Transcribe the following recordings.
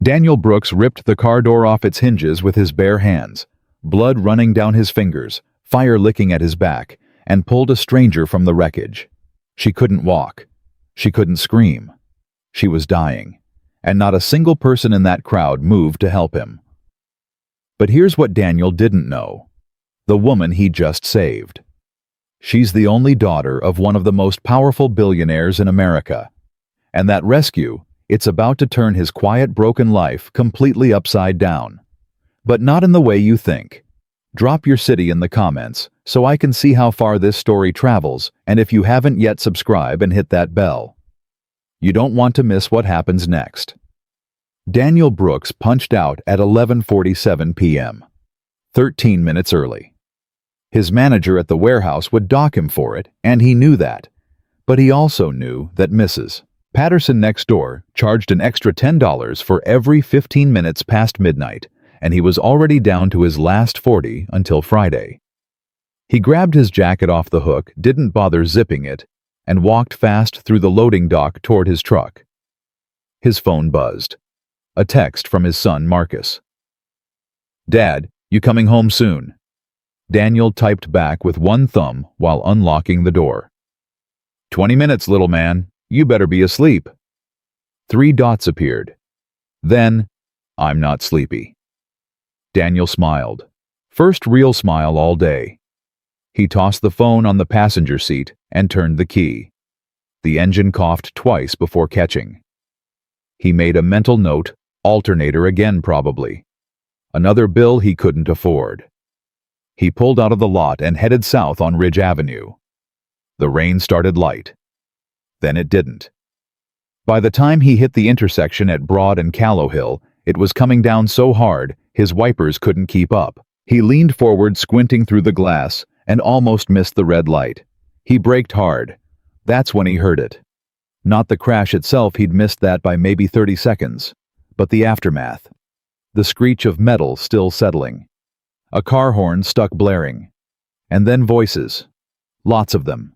Daniel Brooks ripped the car door off its hinges with his bare hands, blood running down his fingers, fire licking at his back, and pulled a stranger from the wreckage. She couldn't walk. She couldn't scream. She was dying, and not a single person in that crowd moved to help him. But here's what Daniel didn't know. The woman he just saved. She's the only daughter of one of the most powerful billionaires in America. And that rescue, it's about to turn his quiet, broken life completely upside down. But not in the way you think. Drop your city in the comments so I can see how far this story travels, and if you haven't yet, subscribe and hit that bell. You don't want to miss what happens next. Daniel Brooks punched out at 11:47 p.m., 13 minutes early. His manager at the warehouse would dock him for it, and he knew that. But he also knew that Mrs. Patterson next door charged an extra $10 for every 15 minutes past midnight, and he was already down to his last 40 until Friday. He grabbed his jacket off the hook, didn't bother zipping it, and walked fast through the loading dock toward his truck. His phone buzzed. A text from his son, Marcus. "Dad, you coming home soon?" Daniel typed back with one thumb while unlocking the door. 20 minutes, little man. You better be asleep." 3 dots appeared. Then, "I'm not sleepy." Daniel smiled. First real smile all day. He tossed the phone on the passenger seat and turned the key. The engine coughed twice before catching. He made a mental note, alternator again probably. Another bill he couldn't afford. He pulled out of the lot and headed south on Ridge Avenue. The rain started light. Then it didn't. By the time he hit the intersection at Broad and Callowhill, it was coming down so hard his wipers couldn't keep up. He leaned forward, squinting through the glass, and almost missed the red light. He braked hard. That's when he heard it. Not the crash itself, he'd missed that by maybe 30 seconds, but the aftermath. The screech of metal still settling. A car horn stuck blaring. And then voices. Lots of them.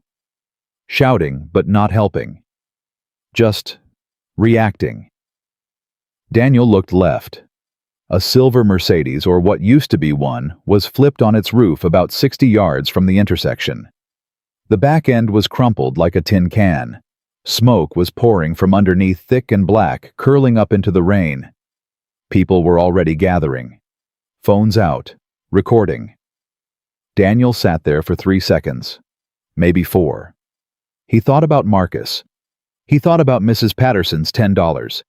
Shouting, but not helping. Just reacting. Daniel looked left. A silver Mercedes, or what used to be one, was flipped on its roof about 60 yards from the intersection. The back end was crumpled like a tin can. Smoke was pouring from underneath, thick and black, curling up into the rain. People were already gathering. Phones out. Recording. Daniel sat there for 3 seconds. Maybe 4. He thought about Marcus. He thought about Mrs. Patterson's $10.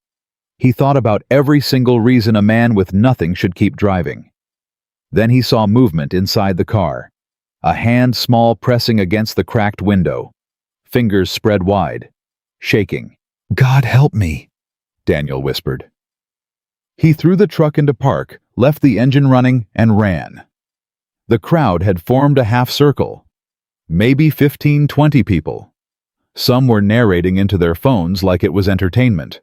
He thought about every single reason a man with nothing should keep driving. Then he saw movement inside the car. A hand small pressing against the cracked window. Fingers spread wide. Shaking. "God help me," Daniel whispered. He threw the truck into park, left the engine running, and ran. The crowd had formed a half circle. Maybe 15-20 people. Some were narrating into their phones like it was entertainment.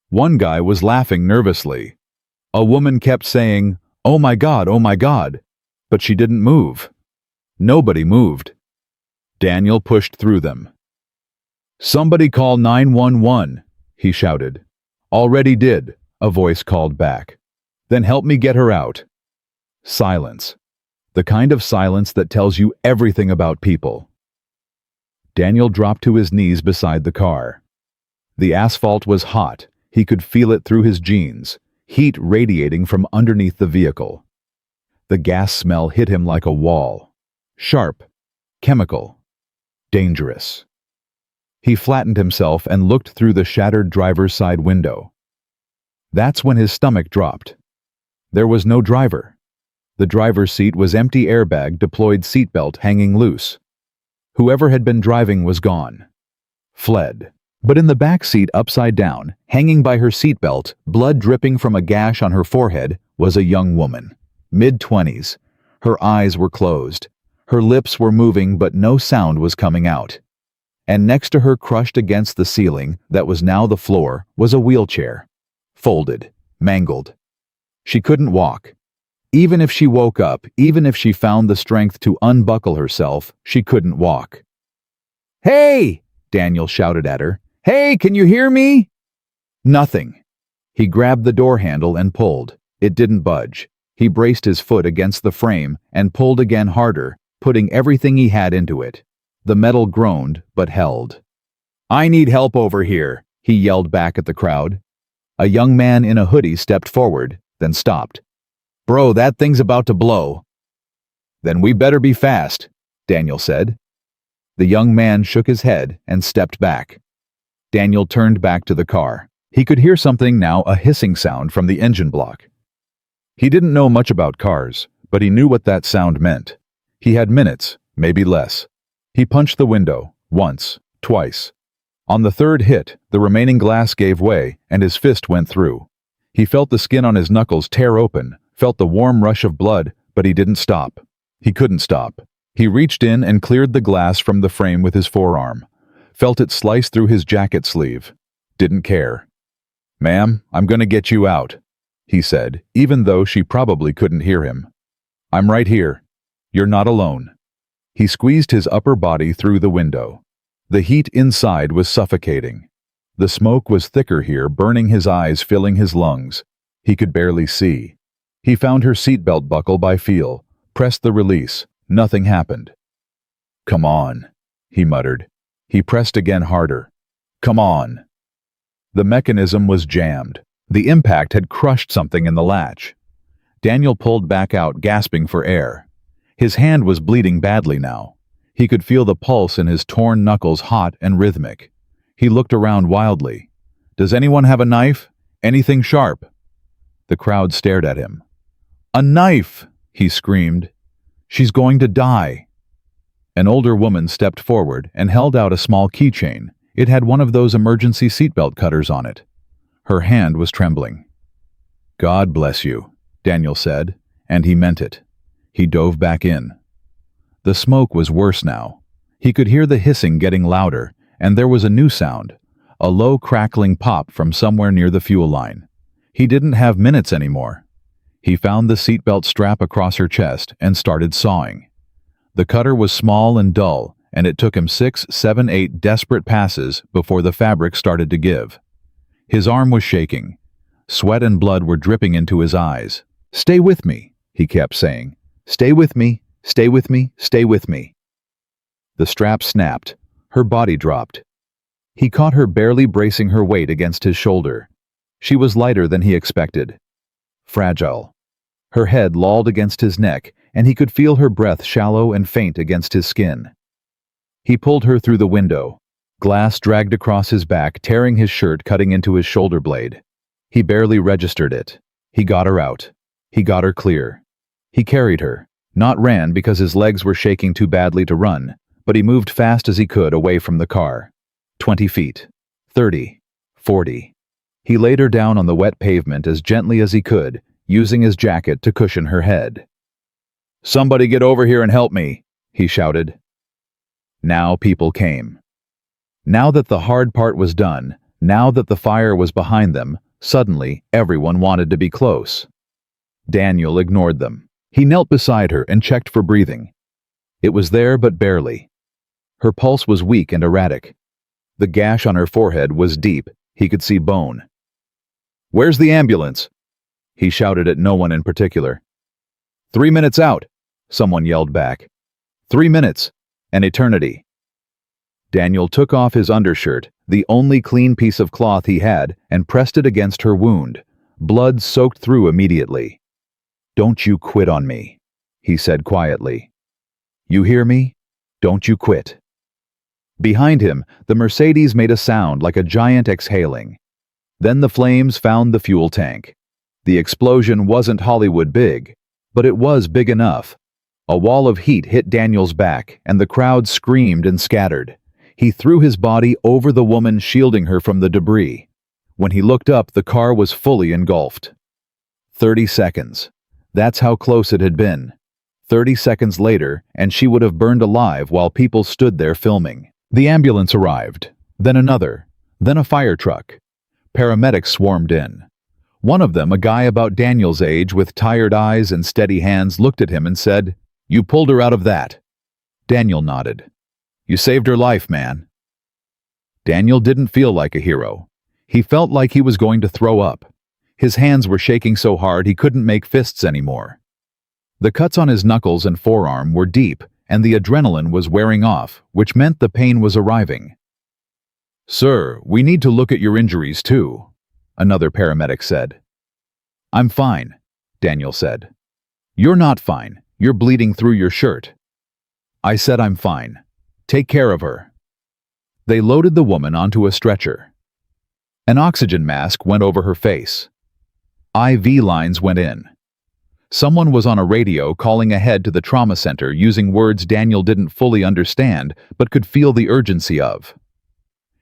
One guy was laughing nervously. A woman kept saying, oh my God," but she didn't move. Nobody moved. Daniel pushed through them. "Somebody call 911, he shouted. "Already did," a voice called back. "Then help me get her out." Silence. The kind of silence that tells you everything about people. Daniel dropped to his knees beside the car. The asphalt was hot. He could feel it through his jeans, heat radiating from underneath the vehicle. The gas smell hit him like a wall. Sharp, chemical, dangerous. He flattened himself and looked through the shattered driver's side window. That's when his stomach dropped. There was no driver. The driver's seat was empty, airbag deployed, seatbelt hanging loose. Whoever had been driving was gone. Fled. But in the back seat, upside down, hanging by her seatbelt, blood dripping from a gash on her forehead, was a young woman. Mid-20s. Her eyes were closed. Her lips were moving, but no sound was coming out. And next to her, crushed against the ceiling, that was now the floor, was a wheelchair. Folded. Mangled. She couldn't walk. Even if she woke up, even if she found the strength to unbuckle herself, she couldn't walk. "Hey!" Daniel shouted at her. "Hey, can you hear me?" Nothing. He grabbed the door handle and pulled. It didn't budge. He braced his foot against the frame and pulled again harder, putting everything he had into it. The metal groaned, but held. "I need help over here," he yelled back at the crowd. A young man in a hoodie stepped forward, then stopped. "Bro, that thing's about to blow." "Then we better be fast," Daniel said. The young man shook his head and stepped back. Daniel turned back to the car. He could hear something now, a hissing sound from the engine block. He didn't know much about cars, but he knew what that sound meant. He had minutes, maybe less. He punched the window, once, twice. On the third hit, the remaining glass gave way, and his fist went through. He felt the skin on his knuckles tear open, felt the warm rush of blood, but he didn't stop. He couldn't stop. He reached in and cleared the glass from the frame with his forearm. Felt it slice through his jacket sleeve. Didn't care. "Ma'am, I'm gonna get you out," he said, even though she probably couldn't hear him. "I'm right here. You're not alone." He squeezed his upper body through the window. The heat inside was suffocating. The smoke was thicker here, burning his eyes, filling his lungs. He could barely see. He found her seatbelt buckle by feel, pressed the release. Nothing happened. "Come on," he muttered. He pressed again harder. "Come on." The mechanism was jammed. The impact had crushed something in the latch. Daniel pulled back out, gasping for air. His hand was bleeding badly now. He could feel the pulse in his torn knuckles, hot and rhythmic. He looked around wildly. "Does anyone have a knife? Anything sharp?" The crowd stared at him. "A knife!" he screamed. "She's going to die." An older woman stepped forward and held out a small keychain. It had one of those emergency seatbelt cutters on it. Her hand was trembling. "God bless you," Daniel said, and he meant it. He dove back in. The smoke was worse now. He could hear the hissing getting louder, and there was a new sound, a low crackling pop from somewhere near the fuel line. He didn't have minutes anymore. He found the seatbelt strap across her chest and started sawing. The cutter was small and dull, and it took him 6, 7, 8 desperate passes before the fabric started to give. His arm was shaking. Sweat and blood were dripping into his eyes. "Stay with me," he kept saying. "Stay with me, stay with me, stay with me." The strap snapped. Her body dropped. He caught her barely bracing her weight against his shoulder. She was lighter than he expected. Fragile. Her head lolled against his neck, and he could feel her breath shallow and faint against his skin. He pulled her through the window. Glass dragged across his back, tearing his shirt, cutting into his shoulder blade. He barely registered it. He got her out. He got her clear. He carried her, not ran because his legs were shaking too badly to run, but he moved fast as he could away from the car. 20 feet. 30. 40. He laid her down on the wet pavement as gently as he could, using his jacket to cushion her head. "Somebody get over here and help me," he shouted. Now people came. Now that the hard part was done, now that the fire was behind them, suddenly everyone wanted to be close. Daniel ignored them. He knelt beside her and checked for breathing. It was there, but barely. Her pulse was weak and erratic. The gash on her forehead was deep. He could see bone. "Where's the ambulance?" He shouted at no one in particular. 3 minutes out," someone yelled back. 3 minutes. An eternity. Daniel took off his undershirt, the only clean piece of cloth he had, and pressed it against her wound. Blood soaked through immediately. "Don't you quit on me," he said quietly. "You hear me? Don't you quit." Behind him, the Mercedes made a sound like a giant exhaling. Then the flames found the fuel tank. The explosion wasn't Hollywood big, but it was big enough. A wall of heat hit Daniel's back, and the crowd screamed and scattered. He threw his body over the woman, shielding her from the debris. When he looked up, the car was fully engulfed. 30 seconds. That's how close it had been. 30 seconds later, and she would have burned alive while people stood there filming. The ambulance arrived, then another, then a fire truck. Paramedics swarmed in. One of them, a guy about Daniel's age with tired eyes and steady hands, looked at him and said, "You pulled her out of that." Daniel nodded. "You saved her life, man." Daniel didn't feel like a hero. He felt like he was going to throw up. His hands were shaking so hard he couldn't make fists anymore. The cuts on his knuckles and forearm were deep, and the adrenaline was wearing off, which meant the pain was arriving. "Sir, we need to look at your injuries too," another paramedic said. "I'm fine," Daniel said. "You're not fine. You're bleeding through your shirt." "I said I'm fine. Take care of her." They loaded the woman onto a stretcher. An oxygen mask went over her face. IV lines went in. Someone was on a radio calling ahead to the trauma center using words Daniel didn't fully understand but could feel the urgency of.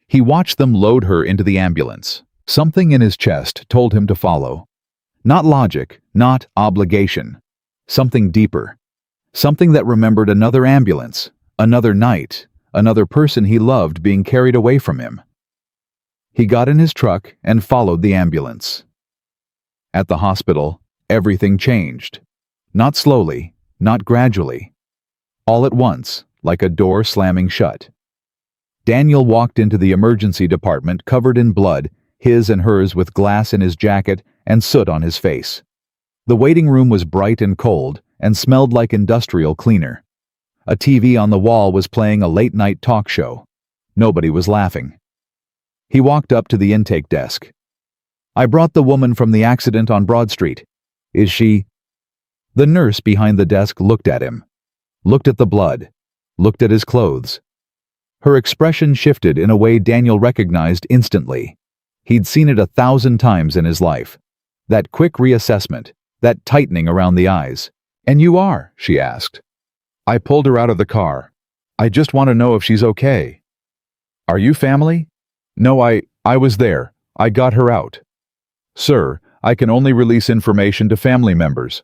He watched them load her into the ambulance. Something in his chest told him to follow. Not logic, not obligation. Something deeper. Something that remembered another ambulance, another night, another person he loved being carried away from him. He got in his truck and followed the ambulance. At the hospital, everything changed. Not slowly, not gradually. All at once, like a door slamming shut. Daniel walked into the emergency department covered in blood, his and hers with glass in his jacket and soot on his face. The waiting room was bright and cold and smelled like industrial cleaner. A TV on the wall was playing a late-night talk show. Nobody was laughing. He walked up to the intake desk. "I brought the woman from the accident on Broad Street. Is she—" The nurse behind the desk looked at him. Looked at the blood. Looked at his clothes. Her expression shifted in a way Daniel recognized instantly. He'd seen it 1,000 times in his life. That quick reassessment, that tightening around the eyes. "And you are?" she asked. "I pulled her out of the car. I just want to know if she's okay." "Are you family?" "No, I was there. I got her out." "Sir, I can only release information to family members."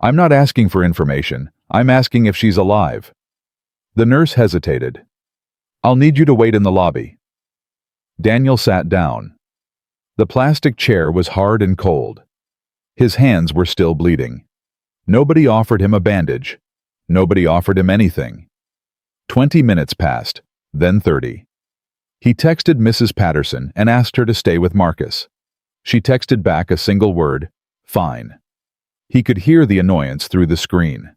"I'm not asking for information. I'm asking if she's alive." The nurse hesitated. "I'll need you to wait in the lobby." Daniel sat down. The plastic chair was hard and cold. His hands were still bleeding. Nobody offered him a bandage. Nobody offered him anything. 20 minutes passed, then 30. He texted Mrs. Patterson and asked her to stay with Marcus. She texted back a single word, "Fine." He could hear the annoyance through the screen.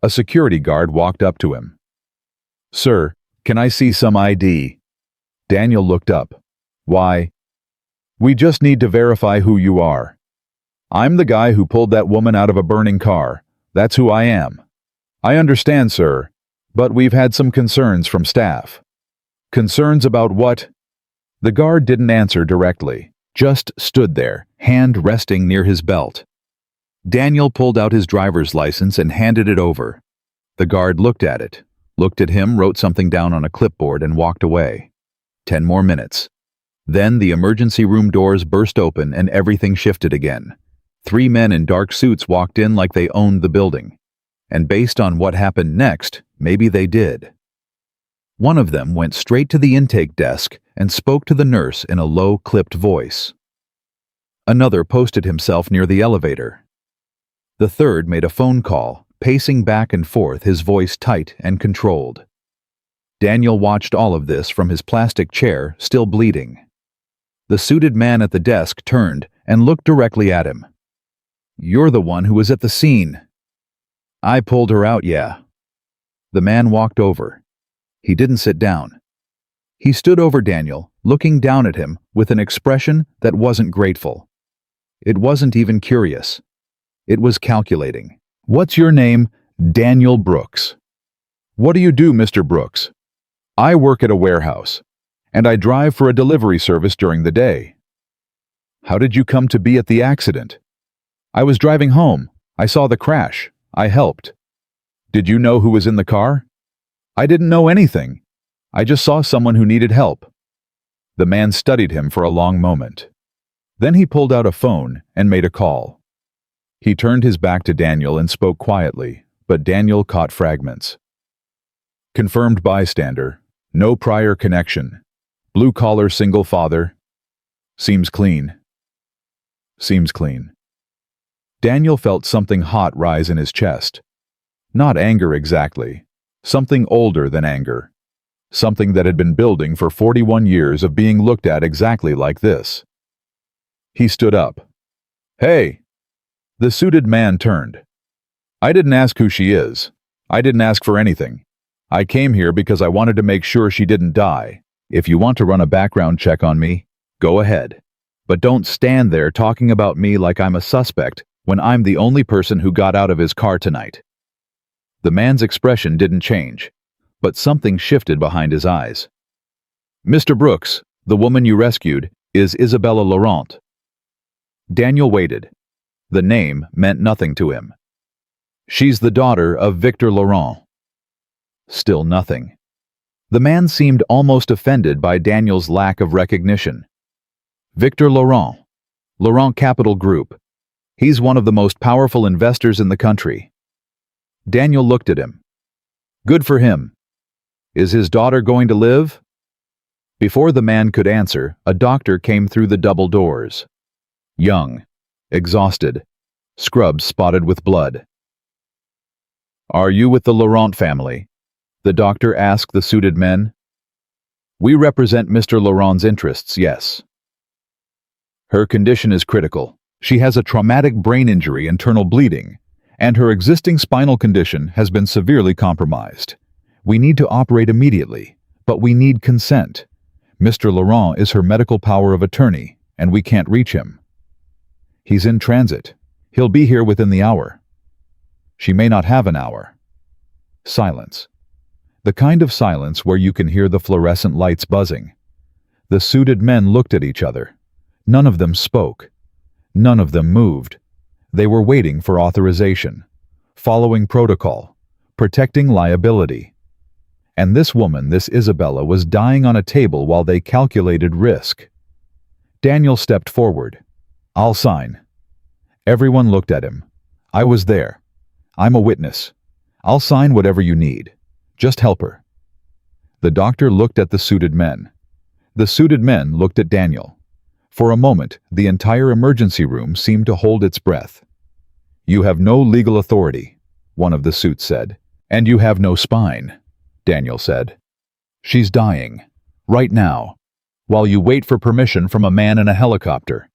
A security guard walked up to him. "Sir, can I see some ID?" Daniel looked up. "Why?" "We just need to verify who you are." "I'm the guy who pulled that woman out of a burning car. That's who I am." "I understand, sir, but we've had some concerns from staff." "Concerns about what?" The guard didn't answer directly, just stood there, hand resting near his belt. Daniel pulled out his driver's license and handed it over. The guard looked at it, looked at him, wrote something down on a clipboard and walked away. 10 more minutes. Then the emergency room doors burst open and everything shifted again. 3 men in dark suits walked in like they owned the building. And based on what happened next, maybe they did. One of them went straight to the intake desk and spoke to the nurse in a low, clipped voice. Another posted himself near the elevator. The third made a phone call, pacing back and forth, his voice tight and controlled. Daniel watched all of this from his plastic chair, still bleeding. The suited man at the desk turned and looked directly at him. "You're the one who was at the scene." "I pulled her out, yeah." The man walked over. He didn't sit down. He stood over Daniel, looking down at him with an expression that wasn't grateful. It wasn't even curious. It was calculating. "What's your name?" "Daniel Brooks." "What do you do, Mr. Brooks?" "I work at a warehouse, and I drive for a delivery service during the day." "How did you come to be at the accident?" "I was driving home. I saw the crash. I helped." "Did you know who was in the car?" "I didn't know anything. I just saw someone who needed help." The man studied him for a long moment. Then he pulled out a phone and made a call. He turned his back to Daniel and spoke quietly, but Daniel caught fragments. "Confirmed bystander. No prior connection. Blue-collar single father. Seems clean." Seems clean. Daniel felt something hot rise in his chest. Not anger exactly. Something older than anger. Something that had been building for 41 years of being looked at exactly like this. He stood up. Hey! The suited man turned. I didn't ask who she is. I didn't ask for anything. I came here because I wanted to make sure she didn't die. If you want to run a background check on me, go ahead. But don't stand there talking about me like I'm a suspect when I'm the only person who got out of his car tonight. The man's expression didn't change, but something shifted behind his eyes. Mr. Brooks, the woman you rescued, is Isabella Laurent. Daniel waited. The name meant nothing to him. She's the daughter of Victor Laurent. Still nothing. The man seemed almost offended by Daniel's lack of recognition. Victor Laurent, Laurent Capital Group. He's one of the most powerful investors in the country. Daniel looked at him. Good for him. Is his daughter going to live? Before the man could answer, a doctor came through the double doors. Young, exhausted, scrubs spotted with blood. Are you with the Laurent family? The doctor asked the suited men. We represent Mr. Laurent's interests, yes. Her condition is critical. She has a traumatic brain injury, internal bleeding, and her existing spinal condition has been severely compromised. We need to operate immediately, but we need consent. Mr. Laurent is her medical power of attorney, and we can't reach him. He's in transit. He'll be here within the hour. She may not have an hour. Silence. The kind of silence where you can hear the fluorescent lights buzzing. The suited men looked at each other. None of them spoke. None of them moved. They were waiting for authorization, following protocol, protecting liability. And this woman, this Isabella, was dying on a table while they calculated risk. Daniel stepped forward. I'll sign. Everyone looked at him. I was there. I'm a witness. I'll sign whatever you need. Just help her. The doctor looked at the suited men. The suited men looked at Daniel. For a moment, the entire emergency room seemed to hold its breath. You have no legal authority, one of the suits said. And you have no spine, Daniel said. She's dying, right now, while you wait for permission from a man in a helicopter.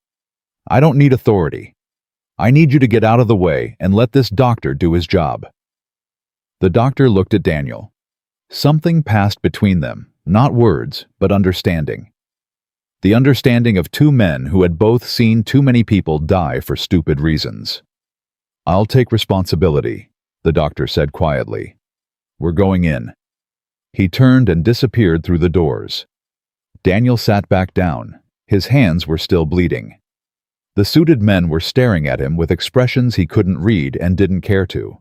I don't need authority. I need you to get out of the way and let this doctor do his job. The doctor looked at Daniel. Something passed between them, not words, but understanding. The understanding of two men who had both seen too many people die for stupid reasons. I'll take responsibility, the doctor said quietly. We're going in. He turned and disappeared through the doors. Daniel sat back down. His hands were still bleeding. The suited men were staring at him with expressions he couldn't read and didn't care to.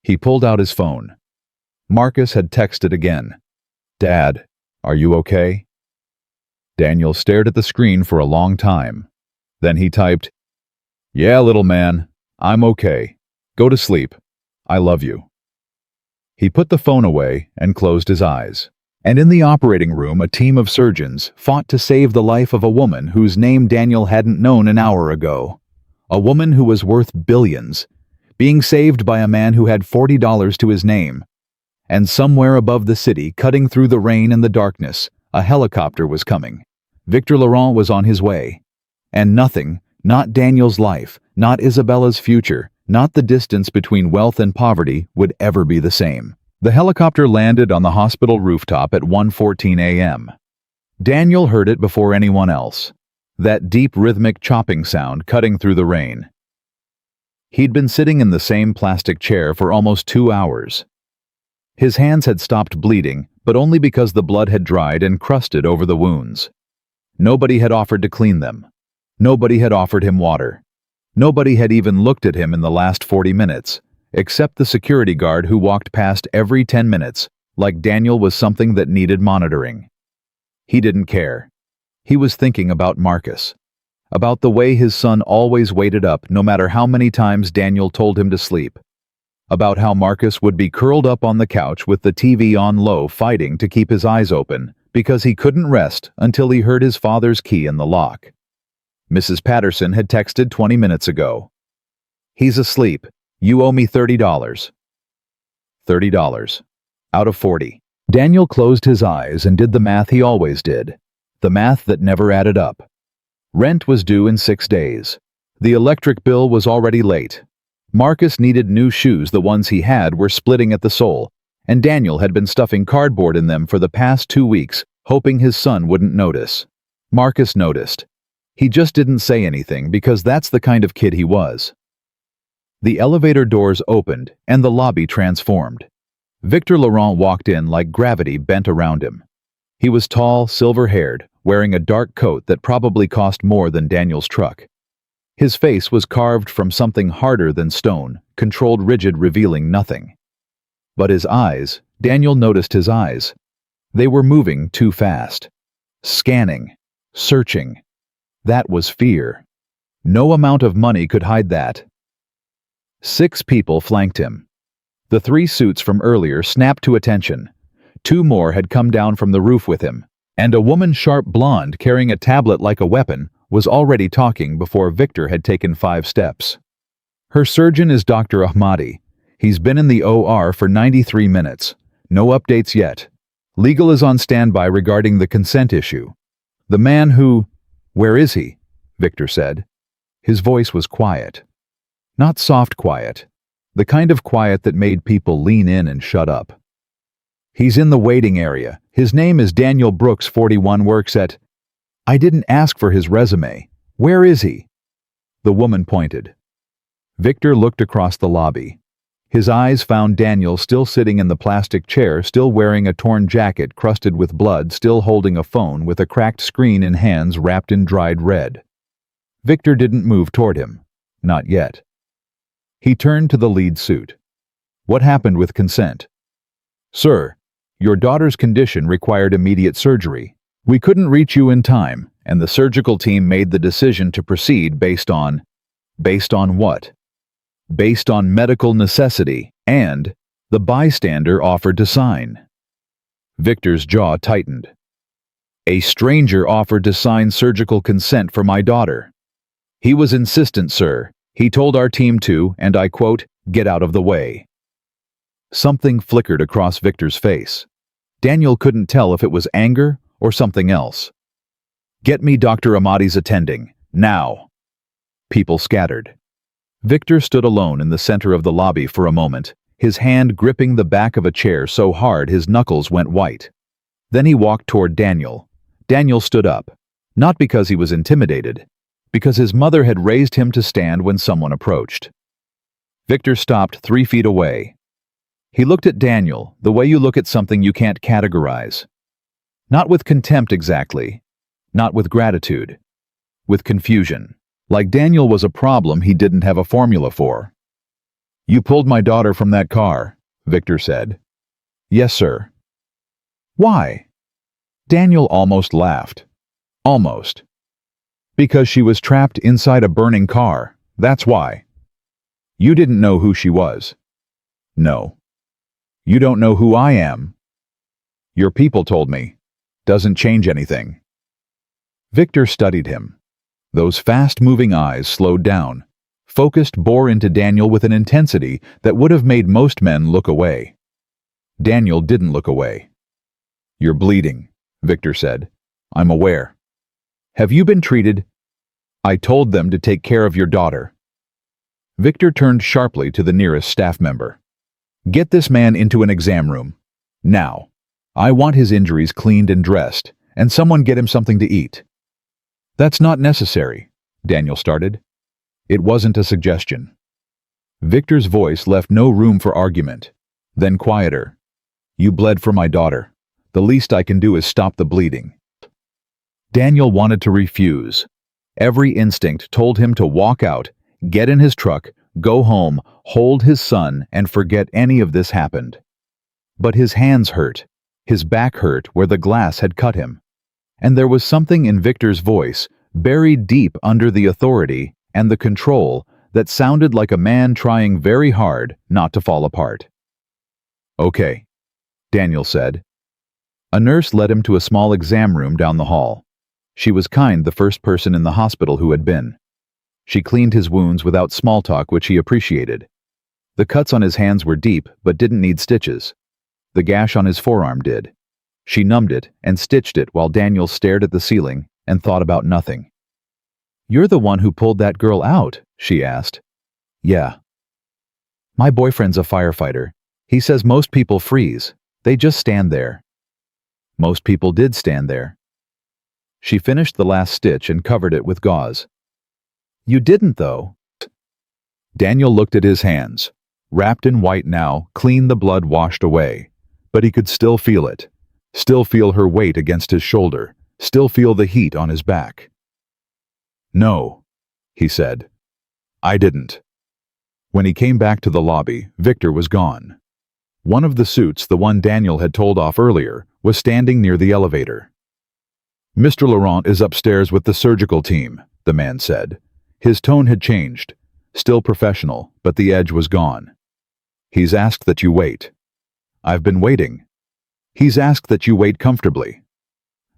He pulled out his phone. Marcus had texted again. Dad, are you okay? Daniel stared at the screen for a long time. Then he typed, Yeah, little man, I'm okay. Go to sleep. I love you. He put the phone away and closed his eyes. And in the operating room, a team of surgeons fought to save the life of a woman whose name Daniel hadn't known an hour ago. A woman who was worth billions, being saved by a man who had $40 to his name. And somewhere above the city, cutting through the rain and the darkness, a helicopter was coming. Victor Laurent was on his way. And nothing, not Daniel's life, not Isabella's future, not the distance between wealth and poverty, would ever be the same. The helicopter landed on the hospital rooftop at 1:14 a.m. Daniel heard it before anyone else. That deep rhythmic chopping sound cutting through the rain. He'd been sitting in the same plastic chair for almost 2 hours. His hands had stopped bleeding, but only because the blood had dried and crusted over the wounds. Nobody had offered to clean them. Nobody had offered him water. Nobody had even looked at him in the last 40 minutes, except the security guard who walked past every 10 minutes, like Daniel was something that needed monitoring. He didn't care. He was thinking about Marcus. About the way his son always waited up no matter how many times Daniel told him to sleep. About how Marcus would be curled up on the couch with the TV on low fighting to keep his eyes open because he couldn't rest until he heard his father's key in the lock. Mrs. Patterson had texted 20 minutes ago. He's asleep. You owe me $30. $30. Out of 40. Daniel closed his eyes and did the math he always did. The math that never added up. Rent was due in 6 days. The electric bill was already late. Marcus needed new shoes. The ones he had were splitting at the sole, and Daniel had been stuffing cardboard in them for the past 2 weeks, hoping his son wouldn't notice. Marcus noticed. He just didn't say anything because that's the kind of kid he was. The elevator doors opened and the lobby transformed. Victor Laurent walked in like gravity bent around him. He was tall, silver-haired, wearing a dark coat that probably cost more than Daniel's truck. His face was carved from something harder than stone, controlled rigid, revealing nothing. But his eyes, Daniel noticed his eyes. They were moving too fast. Scanning. Searching. That was fear. No amount of money could hide that. 6 people flanked him. The 3 suits from earlier snapped to attention. 2 more had come down from the roof with him, and a woman, sharp blonde, carrying a tablet like a weapon, was already talking before Victor had taken 5 steps. Her surgeon is Dr. Ahmadi. He's been in the OR for 93 minutes. No updates yet. Legal is on standby regarding the consent issue. The man who... Where is he? Victor said. His voice was quiet. Not soft quiet. The kind of quiet that made people lean in and shut up. He's in the waiting area. His name is Daniel Brooks, 41, works at... I didn't ask for his resume. Where is he? The woman pointed. Victor looked across the lobby. His eyes found Daniel still sitting in the plastic chair, still wearing a torn jacket crusted with blood, still holding a phone with a cracked screen in hands wrapped in dried red. Victor didn't move toward him. Not yet. He turned to the lead suit. What happened with consent? Sir, your daughter's condition required immediate surgery. We couldn't reach you in time, and the surgical team made the decision to proceed based on... Based on what? Based on medical necessity, and the bystander offered to sign. Victor's jaw tightened. A stranger offered to sign surgical consent for my daughter. He was insistent, sir. He told our team to, and I quote, get out of the way. Something flickered across Victor's face. Daniel couldn't tell if it was anger or something else. Get me Dr. Ahmadi's attending, now. People scattered. Victor stood alone in the center of the lobby for a moment, his hand gripping the back of a chair so hard his knuckles went white. Then he walked toward Daniel. Daniel stood up, not because he was intimidated, because his mother had raised him to stand when someone approached. Victor stopped 3 feet away. He looked at Daniel the way you look at something you can't categorize. Not with contempt exactly, not with gratitude, with confusion. Like Daniel was a problem he didn't have a formula for. You pulled my daughter from that car, Victor said. Yes, sir. Why? Daniel almost laughed. Almost. Because she was trapped inside a burning car, that's why. You didn't know who she was. No. You don't know who I am. Your people told me. Doesn't change anything. Victor studied him. Those fast-moving eyes slowed down, focused, bore into Daniel with an intensity that would have made most men look away. Daniel didn't look away. You're bleeding, Victor said. I'm aware. Have you been treated? I told them to take care of your daughter. Victor turned sharply to the nearest staff member. Get this man into an exam room. Now. I want his injuries cleaned and dressed, and someone get him something to eat. That's not necessary, Daniel started. It wasn't a suggestion. Victor's voice left no room for argument. Then quieter. You bled for my daughter. The least I can do is stop the bleeding. Daniel wanted to refuse. Every instinct told him to walk out, get in his truck, go home, hold his son, and forget any of this happened. But his hands hurt. His back hurt where the glass had cut him. And there was something in Victor's voice, buried deep under the authority and the control, that sounded like a man trying very hard not to fall apart. Okay, Daniel said. A nurse led him to a small exam room down the hall. She was kind, the first person in the hospital who had been. She cleaned his wounds without small talk, which he appreciated. The cuts on his hands were deep, but didn't need stitches. The gash on his forearm did. She numbed it and stitched it while Daniel stared at the ceiling and thought about nothing. "You're the one who pulled that girl out?" she asked. "Yeah. My boyfriend's a firefighter. He says most people freeze. They just stand there." Most people did stand there. She finished the last stitch and covered it with gauze. "You didn't, though." Daniel looked at his hands. Wrapped in white now, clean, the blood washed away. But he could still feel it. Still feel her weight against his shoulder. Still feel the heat on his back. "No," he said. "I didn't." When he came back to the lobby, Victor was gone. One of the suits, the one Daniel had told off earlier, was standing near the elevator. "Mr. Laurent is upstairs with the surgical team," the man said. His tone had changed. Still professional, but the edge was gone. "He's asked that you wait." "I've been waiting." "He's asked that you wait comfortably."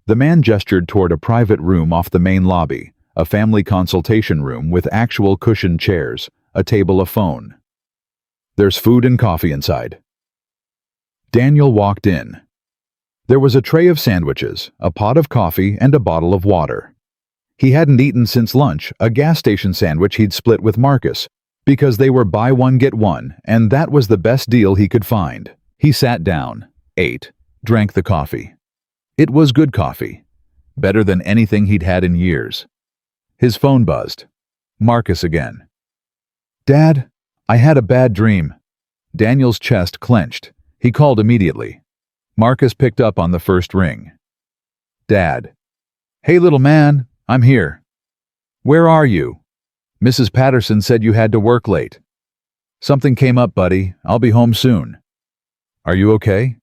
The man gestured toward a private room off the main lobby, a family consultation room with actual cushioned chairs, a table, a phone. "There's food and coffee inside." Daniel walked in. There was a tray of sandwiches, a pot of coffee, and a bottle of water. He hadn't eaten since lunch, a gas station sandwich he'd split with Marcus, because they were buy one get one, and that was the best deal he could find. He sat down, ate, drank the coffee. It was good coffee, better than anything he'd had in years. His phone buzzed. Marcus again. "Dad, I had a bad dream." Daniel's chest clenched. He called immediately. Marcus picked up on the first ring. "Dad." "Hey, little man, I'm here." "Where are you?" "Mrs. Patterson said you had to work late." "Something came up, buddy. I'll be home soon." "Are you okay?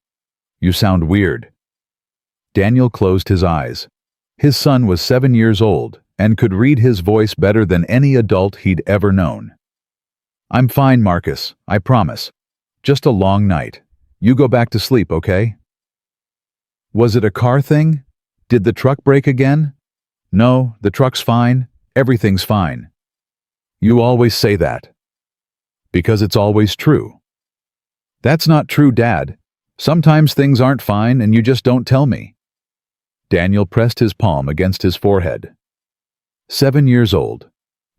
You sound weird." Daniel closed his eyes. His son was 7 years old and could read his voice better than any adult he'd ever known. "I'm fine, Marcus, I promise. Just a long night. You go back to sleep, okay?" "Was it a car thing? Did the truck break again?" "No, the truck's fine. Everything's fine." "You always say that." "Because it's always true." "That's not true, Dad. Sometimes things aren't fine and you just don't tell me." Daniel pressed his palm against his forehead. 7 years old.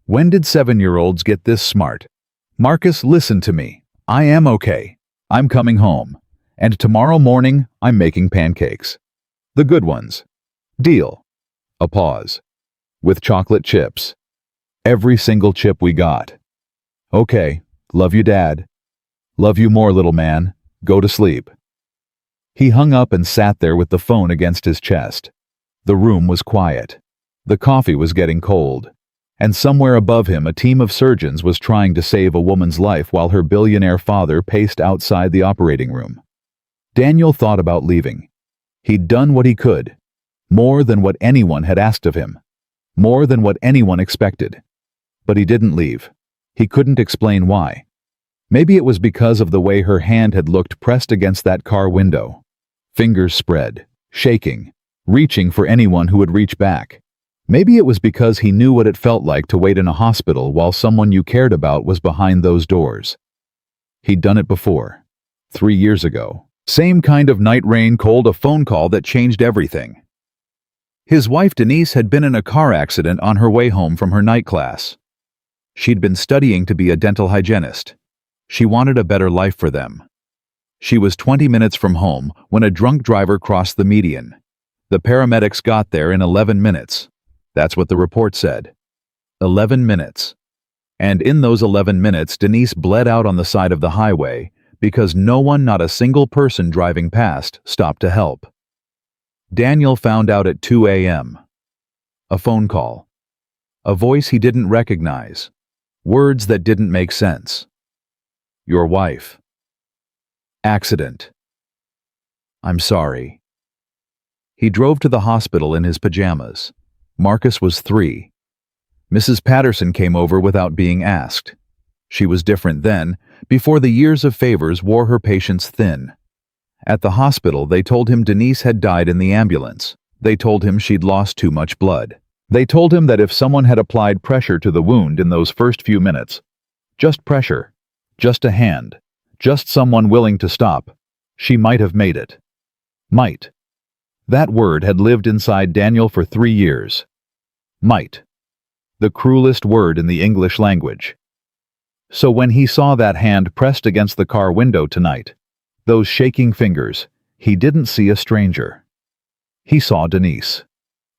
When did 7-year-olds get this smart? "Marcus, listen to me. I am okay. I'm coming home. And tomorrow morning, I'm making pancakes. The good ones. Deal." A pause. "With chocolate chips. Every single chip we got." "Okay. Love you, Dad." "Love you more, little man. Go to sleep." He hung up and sat there with the phone against his chest. The room was quiet. The coffee was getting cold. And somewhere above him, a team of surgeons was trying to save a woman's life while her billionaire father paced outside the operating room. Daniel thought about leaving. He'd done what he could. More than what anyone had asked of him. More than what anyone expected. But he didn't leave. He couldn't explain why. Maybe it was because of the way her hand had looked pressed against that car window. Fingers spread, shaking, reaching for anyone who would reach back. Maybe it was because he knew what it felt like to wait in a hospital while someone you cared about was behind those doors. He'd done it before. 3 years ago. Same kind of night rain cold, a phone call that changed everything. His wife Denise had been in a car accident on her way home from her night class. She'd been studying to be a dental hygienist. She wanted a better life for them. She was 20 minutes from home when a drunk driver crossed the median. The paramedics got there in 11 minutes. That's what the report said. 11 minutes. And in those 11 minutes, Denise bled out on the side of the highway because no one, not a single person driving past, stopped to help. Daniel found out at 2 a.m. A phone call. A voice he didn't recognize. Words that didn't make sense. "Your wife. Accident. I'm sorry." He drove to the hospital in his pajamas. Marcus was 3. Mrs. Patterson came over without being asked. She was different then, before the years of favors wore her patients thin. At the hospital, they told him Denise had died in the ambulance. They told him she'd lost too much blood. They told him that if someone had applied pressure to the wound in those first few minutes, just pressure, just a hand, just someone willing to stop, she might have made it. Might. That word had lived inside Daniel for 3 years. Might. the cruelest word in the English language. So when he saw that hand pressed against the car window tonight, those shaking fingers, he didn't see a stranger. He saw Denise.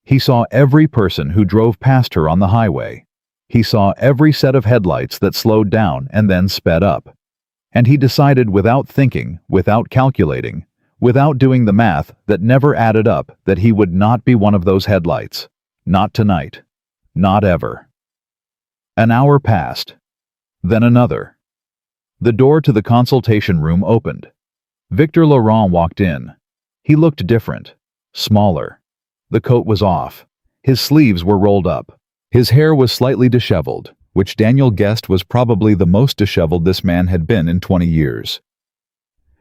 He saw every person who drove past her on the highway. He saw every set of headlights that slowed down and then sped up. And he decided without thinking, without calculating, without doing the math that never added up, that he would not be one of those headlights. Not tonight. Not ever. An hour passed. Then another. The door to the consultation room opened. Victor Laurent walked in. He looked different, smaller. The coat was off. His sleeves were rolled up. His hair was slightly disheveled, which Daniel guessed was probably the most disheveled this man had been in 20 years.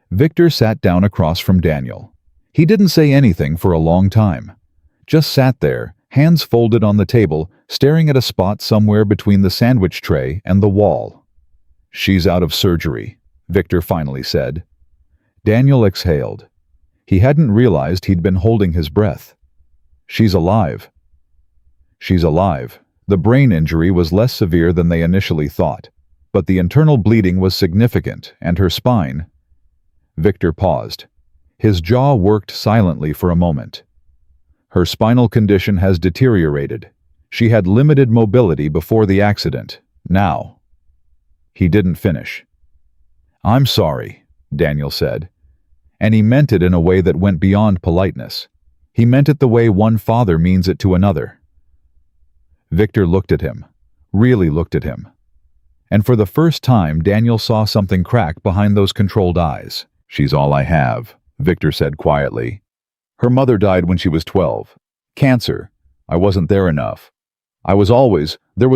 Victor sat down across from Daniel. He didn't say anything for a long time. Just sat there, hands folded on the table, staring at a spot somewhere between the sandwich tray and the wall. "She's out of surgery," Victor finally said. Daniel exhaled. He hadn't realized he'd been holding his breath. "She's alive." "She's alive." The brain injury was less severe than they initially thought, but the internal bleeding was significant, and her spine... Victor paused. His jaw worked silently for a moment. "Her spinal condition has deteriorated. She had limited mobility before the accident. Now..." He didn't finish. "I'm sorry," Daniel said. And he meant it in a way that went beyond politeness. He meant it the way one father means it to another. Victor looked at him, really looked at him. And for the first time, Daniel saw something crack behind those controlled eyes. "She's all I have," Victor said quietly. "Her mother died when she was 12. Cancer. I wasn't there enough. There was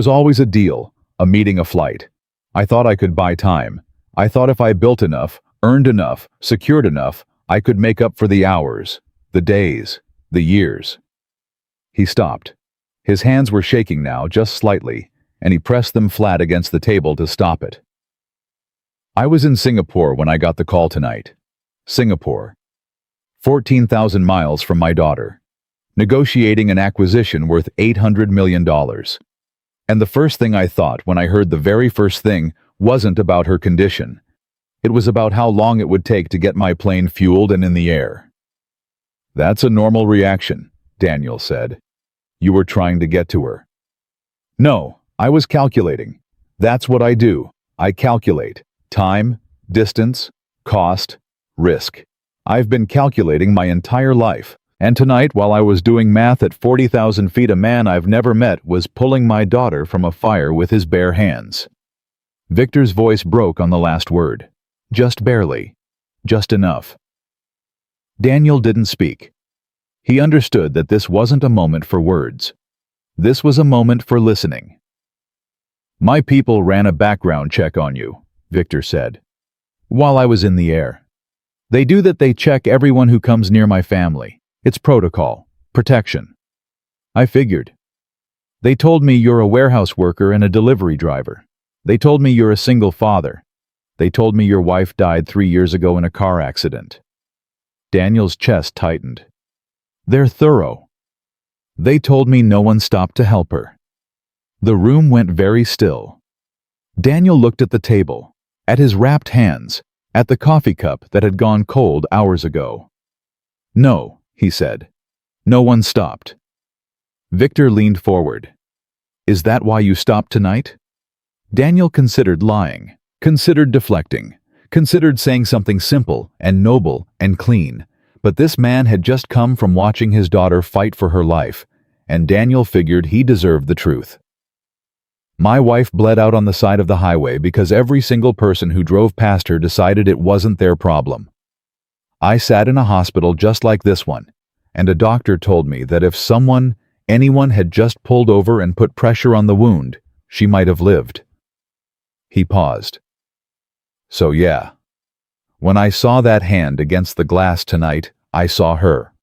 always a deal, a meeting, a flight. I thought I could buy time. I thought if I built enough, earned enough, secured enough, I could make up for the hours, the days, the years." He stopped. His hands were shaking now, just slightly, and he pressed them flat against the table to stop it. "I was in Singapore when I got the call tonight. Singapore. 14,000 miles from my daughter. Negotiating an acquisition worth $800 million. And the first thing I thought when I heard the very first thing wasn't about her condition. It was about how long it would take to get my plane fueled and in the air." "That's a normal reaction," Daniel said. "You were trying to get to her." "No, I was calculating. That's what I do. I calculate. Time, distance, cost, risk. I've been calculating my entire life. And tonight, while I was doing math at 40,000 feet, a man I've never met was pulling my daughter from a fire with his bare hands." Victor's voice broke on the last word. Just barely. Just enough. Daniel didn't speak. He understood that this wasn't a moment for words. This was a moment for listening. "My people ran a background check on you," Victor said, "while I was in the air. They do that. They check everyone who comes near my family. It's protocol. Protection. I figured. They told me you're a warehouse worker and a delivery driver. They told me you're a single father. They told me your wife died 3 years ago in a car accident." Daniel's chest tightened. "They're thorough. They told me no one stopped to help her." The room went very still. Daniel looked at the table, at his wrapped hands, at the coffee cup that had gone cold hours ago. "No," he said. "No one stopped." Victor leaned forward. "Is that why you stopped tonight?" Daniel considered lying, considered deflecting, considered saying something simple and noble and clean. But this man had just come from watching his daughter fight for her life, and Daniel figured he deserved the truth. "My wife bled out on the side of the highway because every single person who drove past her decided it wasn't their problem. I sat in a hospital just like this one, and a doctor told me that if anyone had just pulled over and put pressure on the wound, she might have lived." He paused. "So yeah. When I saw that hand against the glass tonight, I saw her.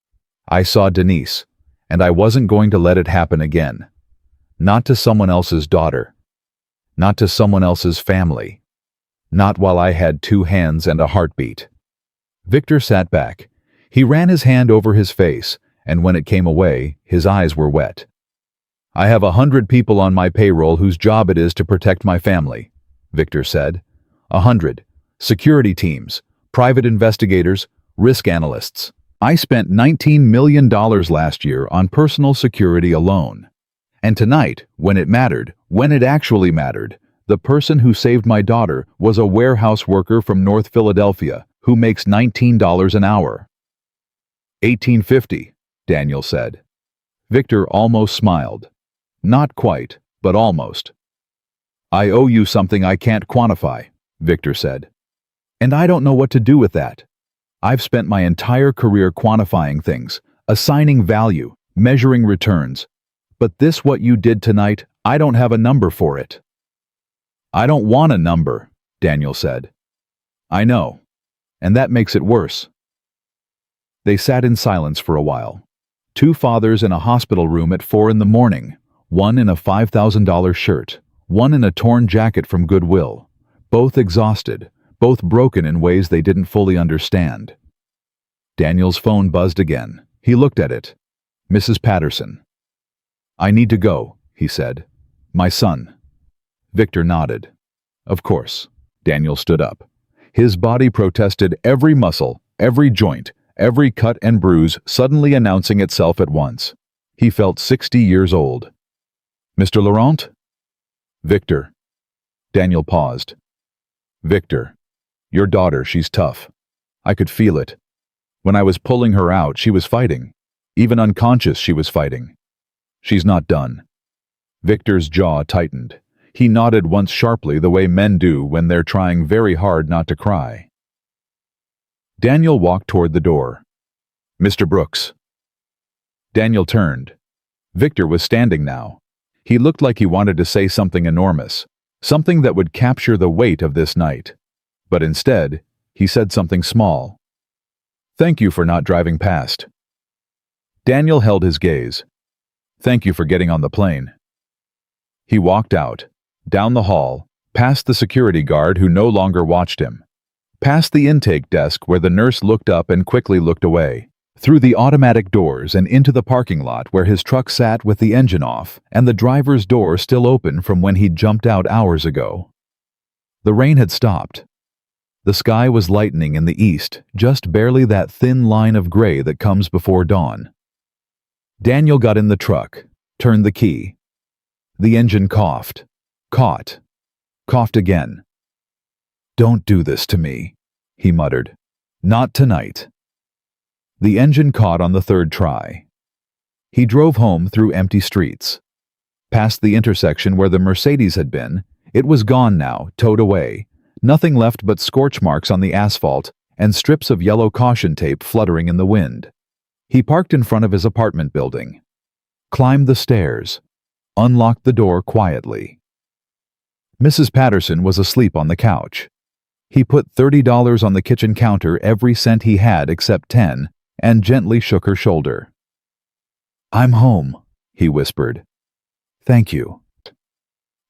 I saw Denise, and I wasn't going to let it happen again. Not to someone else's daughter. Not to someone else's family. Not while I had 2 hands and a heartbeat." Victor sat back. He ran his hand over his face, and when it came away, his eyes were wet. I have 100 people on my payroll whose job it is to protect my family, Victor said. 100. Security teams, private investigators, risk analysts. I spent $19 million last year on personal security alone. And tonight, when it mattered, when it actually mattered, the person who saved my daughter was a warehouse worker from North Philadelphia who makes $19 an hour. 1850, Daniel said. Victor almost smiled. Not quite, but almost. I owe you something I can't quantify, Victor said. And I don't know what to do with that. I've spent my entire career quantifying things, assigning value, measuring returns. But this what you did tonight, I don't have a number for it. I don't want a number, Daniel said. I know, and that makes it worse. They sat in silence for a while. Two fathers in a hospital room at 4 a.m, one in a $5,000 shirt, one in a torn jacket from Goodwill, both exhausted, both broken in ways they didn't fully understand. Daniel's phone buzzed again. He looked at it. Mrs. Patterson. I need to go, he said. My son. Victor nodded. Of course. Daniel stood up. His body protested, every muscle, every joint, every cut and bruise suddenly announcing itself at once. He felt 60 years old. Mr. Laurent? Victor. Daniel paused. Victor. Your daughter, she's tough. I could feel it. When I was pulling her out, she was fighting. Even unconscious, she was fighting. She's not done. Victor's jaw tightened. He nodded once sharply the way men do when they're trying very hard not to cry. Daniel walked toward the door. Mr. Brooks. Daniel turned. Victor was standing now. He looked like he wanted to say something enormous, something that would capture the weight of this night. But instead, he said something small. Thank you for not driving past. Daniel held his gaze. Thank you for getting on the plane. He walked out, down the hall, past the security guard who no longer watched him, past the intake desk where the nurse looked up and quickly looked away, through the automatic doors and into the parking lot where his truck sat with the engine off and the driver's door still open from when he'd jumped out hours ago. The rain had stopped. The sky was lightening in the east, just barely that thin line of gray that comes before dawn. Daniel got in the truck, turned the key. The engine coughed, coughed again. Don't do this to me, he muttered. Not tonight. The engine caught on the third try. He drove home through empty streets. Past the intersection where the Mercedes had been, it was gone now, towed away. Nothing left but scorch marks on the asphalt and strips of yellow caution tape fluttering in the wind. He parked in front of his apartment building, climbed the stairs, unlocked the door quietly. Mrs. Patterson was asleep on the couch. He put $30 on the kitchen counter, every cent he had except 10, and gently shook her shoulder. I'm home, he whispered. Thank you.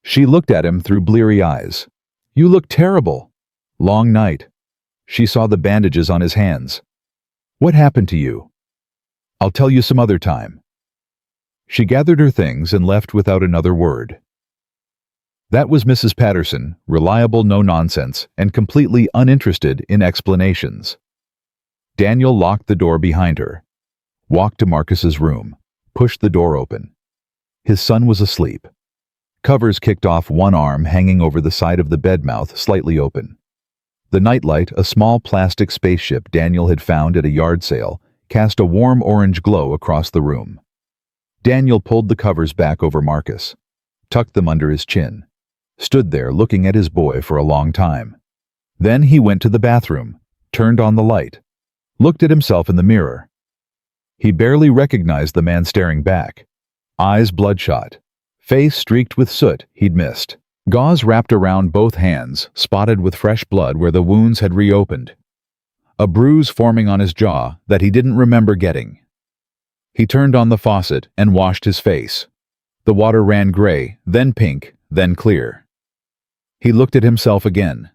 She looked at him through bleary eyes. You look terrible. Long night. She saw the bandages on his hands. What happened to you? I'll tell you some other time. She gathered her things and left without another word. That was Mrs. Patterson, reliable, no-nonsense, and completely uninterested in explanations. Daniel locked the door behind her, walked to Marcus's room, pushed the door open. His son was asleep. Covers kicked off one arm hanging over the side of the bed, mouth slightly open. The nightlight, a small plastic spaceship Daniel had found at a yard sale, cast a warm orange glow across the room. Daniel pulled the covers back over Marcus, tucked them under his chin, stood there looking at his boy for a long time. Then he went to the bathroom, turned on the light, looked at himself in the mirror. He barely recognized the man staring back, eyes bloodshot, face streaked with soot he'd missed, gauze wrapped around both hands, spotted with fresh blood where the wounds had reopened, a bruise forming on his jaw that he didn't remember getting. He turned on the faucet and washed his face. The water ran gray, then pink, then clear. He looked at himself again.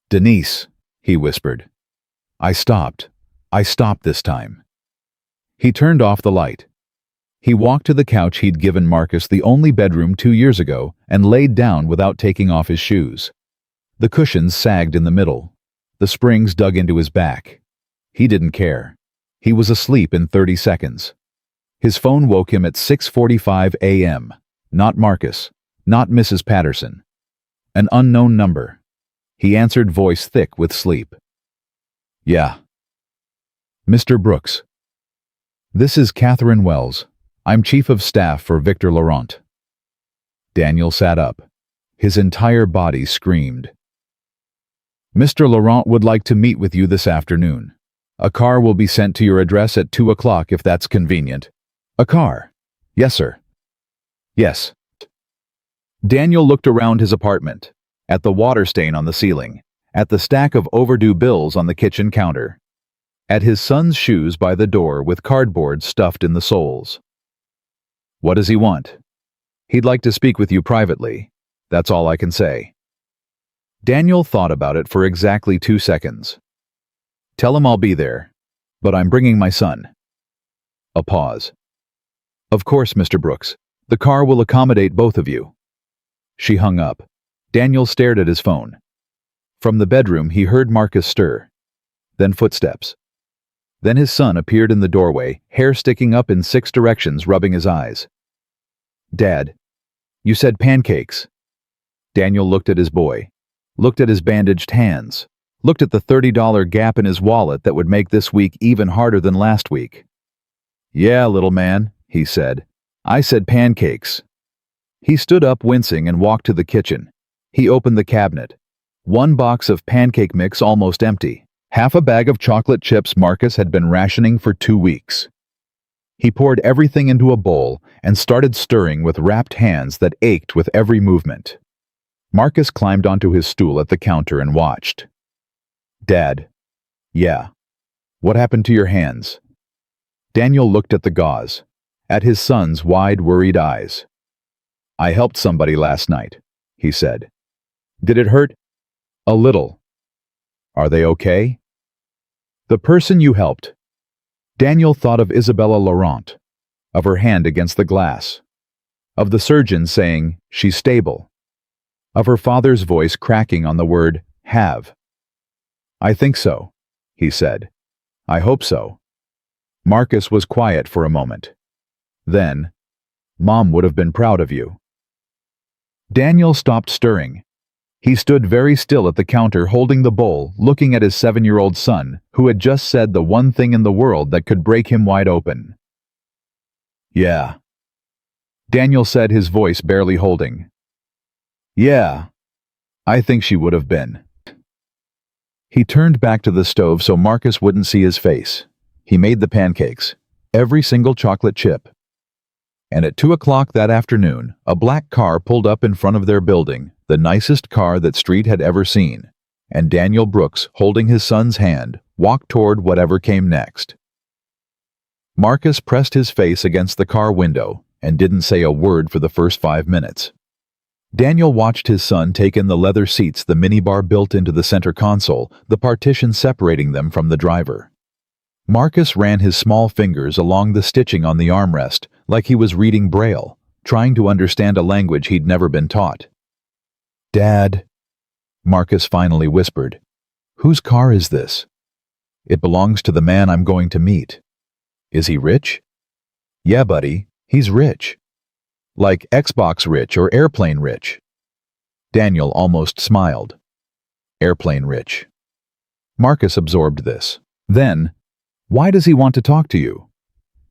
Denise, he whispered. I stopped this time. He turned off the light. He walked to the couch he'd given Marcus the only bedroom 2 years ago and laid down without taking off his shoes. The cushions sagged in the middle. The springs dug into his back. He didn't care. He was asleep in 30 seconds. His phone woke him at 6:45 a.m. Not Marcus. Not Mrs. Patterson. An unknown number. He answered, voice thick with sleep. "Yeah." "Mr. Brooks. This is Catherine Wells. I'm Chief of Staff for Victor Laurent." Daniel sat up. His entire body screamed. "Mr. Laurent would like to meet with you this afternoon. A car will be sent to your address at 2 o'clock if that's convenient." "A car?" "Yes, sir." "Yes." Daniel looked around his apartment, at the water stain on the ceiling, at the stack of overdue bills on the kitchen counter, at his son's shoes by the door with cardboard stuffed in the soles. "What does he want?" "He'd like to speak with you privately. That's all I can say." Daniel thought about it for exactly 2 seconds. "Tell him I'll be there, but I'm bringing my son." A pause. "Of course, Mr. Brooks. The car will accommodate both of you." She hung up. Daniel stared at his phone. From the bedroom, he heard Marcus stir. Then footsteps. Then his son appeared in the doorway, hair sticking up in 6 directions, rubbing his eyes. "Dad, you said pancakes." Daniel looked at his boy, looked at his bandaged hands, looked at the $30 gap in his wallet that would make this week even harder than last week. "Yeah, little man," he said. "I said pancakes." He stood up, wincing, and walked to the kitchen. He opened the cabinet. 1 box of pancake mix almost empty. Half a bag of chocolate chips Marcus had been rationing for 2 weeks. He poured everything into a bowl and started stirring with wrapped hands that ached with every movement. Marcus climbed onto his stool at the counter and watched. "Dad." "Yeah." "What happened to your hands?" Daniel looked at the gauze, at his son's wide, worried eyes. "I helped somebody last night," he said. "Did it hurt?" "A little." "Are they okay?" "The person you helped." Daniel thought of Isabella Laurent, of her hand against the glass, of the surgeon saying, "She's stable," of her father's voice cracking on the word, "have." "I think so," he said. "I hope so." Marcus was quiet for a moment. Then, "Mom would have been proud of you." Daniel stopped stirring. He stood very still at the counter, holding the bowl, looking at his 7-year-old son, who had just said the one thing in the world that could break him wide open. "Yeah." Daniel said, his voice barely holding. "Yeah, I think she would have been." He turned back to the stove so Marcus wouldn't see his face. He made the pancakes, every single chocolate chip. And at 2 o'clock that afternoon, a black car pulled up in front of their building, the nicest car that Street had ever seen, and Daniel Brooks, holding his son's hand, walked toward whatever came next. Marcus pressed his face against the car window and didn't say a word for the first 5 minutes. Daniel watched his son take in the leather seats the minibar built into the center console, the partition separating them from the driver. Marcus ran his small fingers along the stitching on the armrest like he was reading Braille, trying to understand a language he'd never been taught. "Dad," Marcus finally whispered, "whose car is this?" "It belongs to the man I'm going to meet." "Is he rich?" "Yeah, buddy, he's rich. Like Xbox rich or airplane rich." Daniel almost smiled. "Airplane rich." Marcus absorbed this. Then, "Why does he want to talk to you?"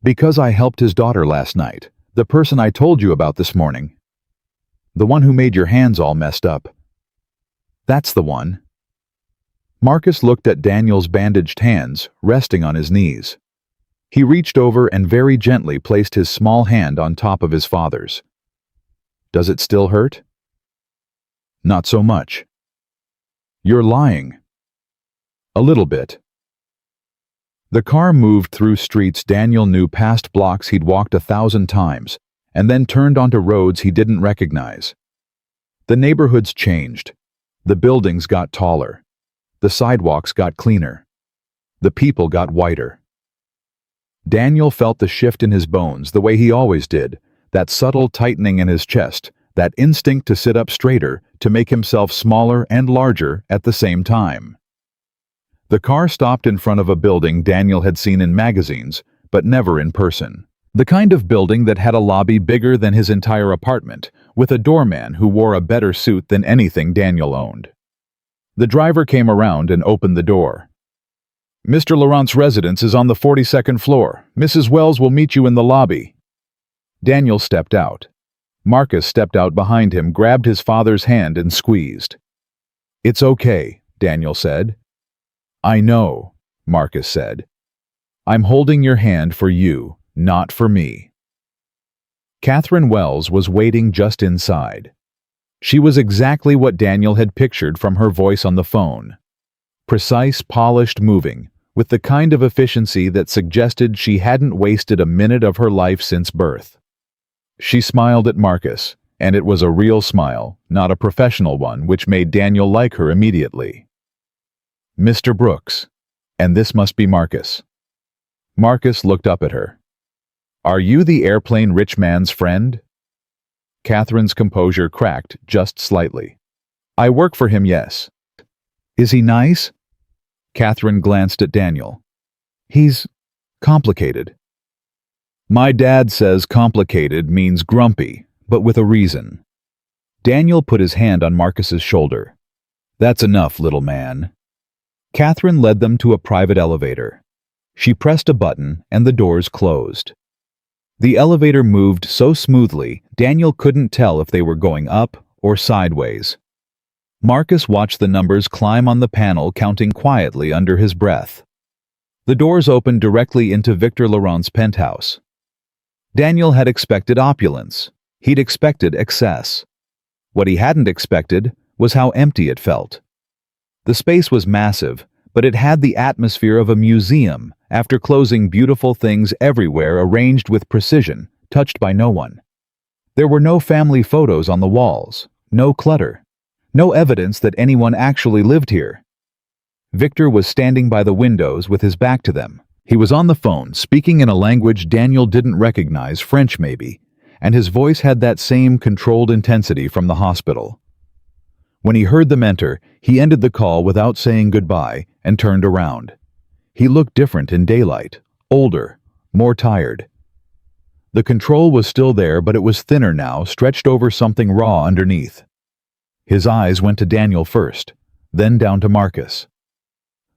"Because I helped his daughter last night, the person I told you about this morning. The one who made your hands all messed up." "That's the one." Marcus looked at Daniel's bandaged hands, resting on his knees. He reached over and very gently placed his small hand on top of his father's. "Does it still hurt?" "Not so much." "You're lying." "A little bit." The car moved through streets Daniel knew, past blocks he'd walked 1,000 times, and then turned onto roads he didn't recognize. The neighborhoods changed. The buildings got taller. The sidewalks got cleaner. The people got whiter. Daniel felt the shift in his bones the way he always did, that subtle tightening in his chest, that instinct to sit up straighter, to make himself smaller and larger at the same time. The car stopped in front of a building Daniel had seen in magazines, but never in person. The kind of building that had a lobby bigger than his entire apartment, with a doorman who wore a better suit than anything Daniel owned. The driver came around and opened the door. "Mr. Laurent's residence is on the 42nd floor. Mrs. Wells will meet you in the lobby." Daniel stepped out. Marcus stepped out behind him, grabbed his father's hand and squeezed. "It's okay," Daniel said. "I know," Marcus said. "I'm holding your hand for you, not for me." Catherine Wells was waiting just inside. She was exactly what Daniel had pictured from her voice on the phone. Precise, polished, moving, with the kind of efficiency that suggested she hadn't wasted a minute of her life since birth. She smiled at Marcus, and it was a real smile, not a professional one, which made Daniel like her immediately. "Mr. Brooks, and this must be Marcus." Marcus looked up at her. "Are you the airplane rich man's friend?" Catherine's composure cracked just slightly. "I work for him, yes." "Is he nice?" Catherine glanced at Daniel. "He's complicated." "My dad says complicated means grumpy, but with a reason." Daniel put his hand on Marcus's shoulder. "That's enough, little man." Catherine led them to a private elevator. She pressed a button and the doors closed. The elevator moved so smoothly, Daniel couldn't tell if they were going up or sideways. Marcus watched the numbers climb on the panel, counting quietly under his breath. The doors opened directly into Victor Laurent's penthouse. Daniel had expected opulence. He'd expected excess. What he hadn't expected was how empty it felt. The space was massive, but it had the atmosphere of a museum, after closing beautiful things everywhere arranged with precision, touched by no one. There were no family photos on the walls, no clutter, no evidence that anyone actually lived here. Victor was standing by the windows with his back to them. He was on the phone, speaking in a language Daniel didn't recognize, French maybe, and his voice had that same controlled intensity from the hospital. When he heard them enter, he ended the call without saying goodbye and turned around. He looked different in daylight, older, more tired. The control was still there, but it was thinner now, stretched over something raw underneath. His eyes went to Daniel first, then down to Marcus.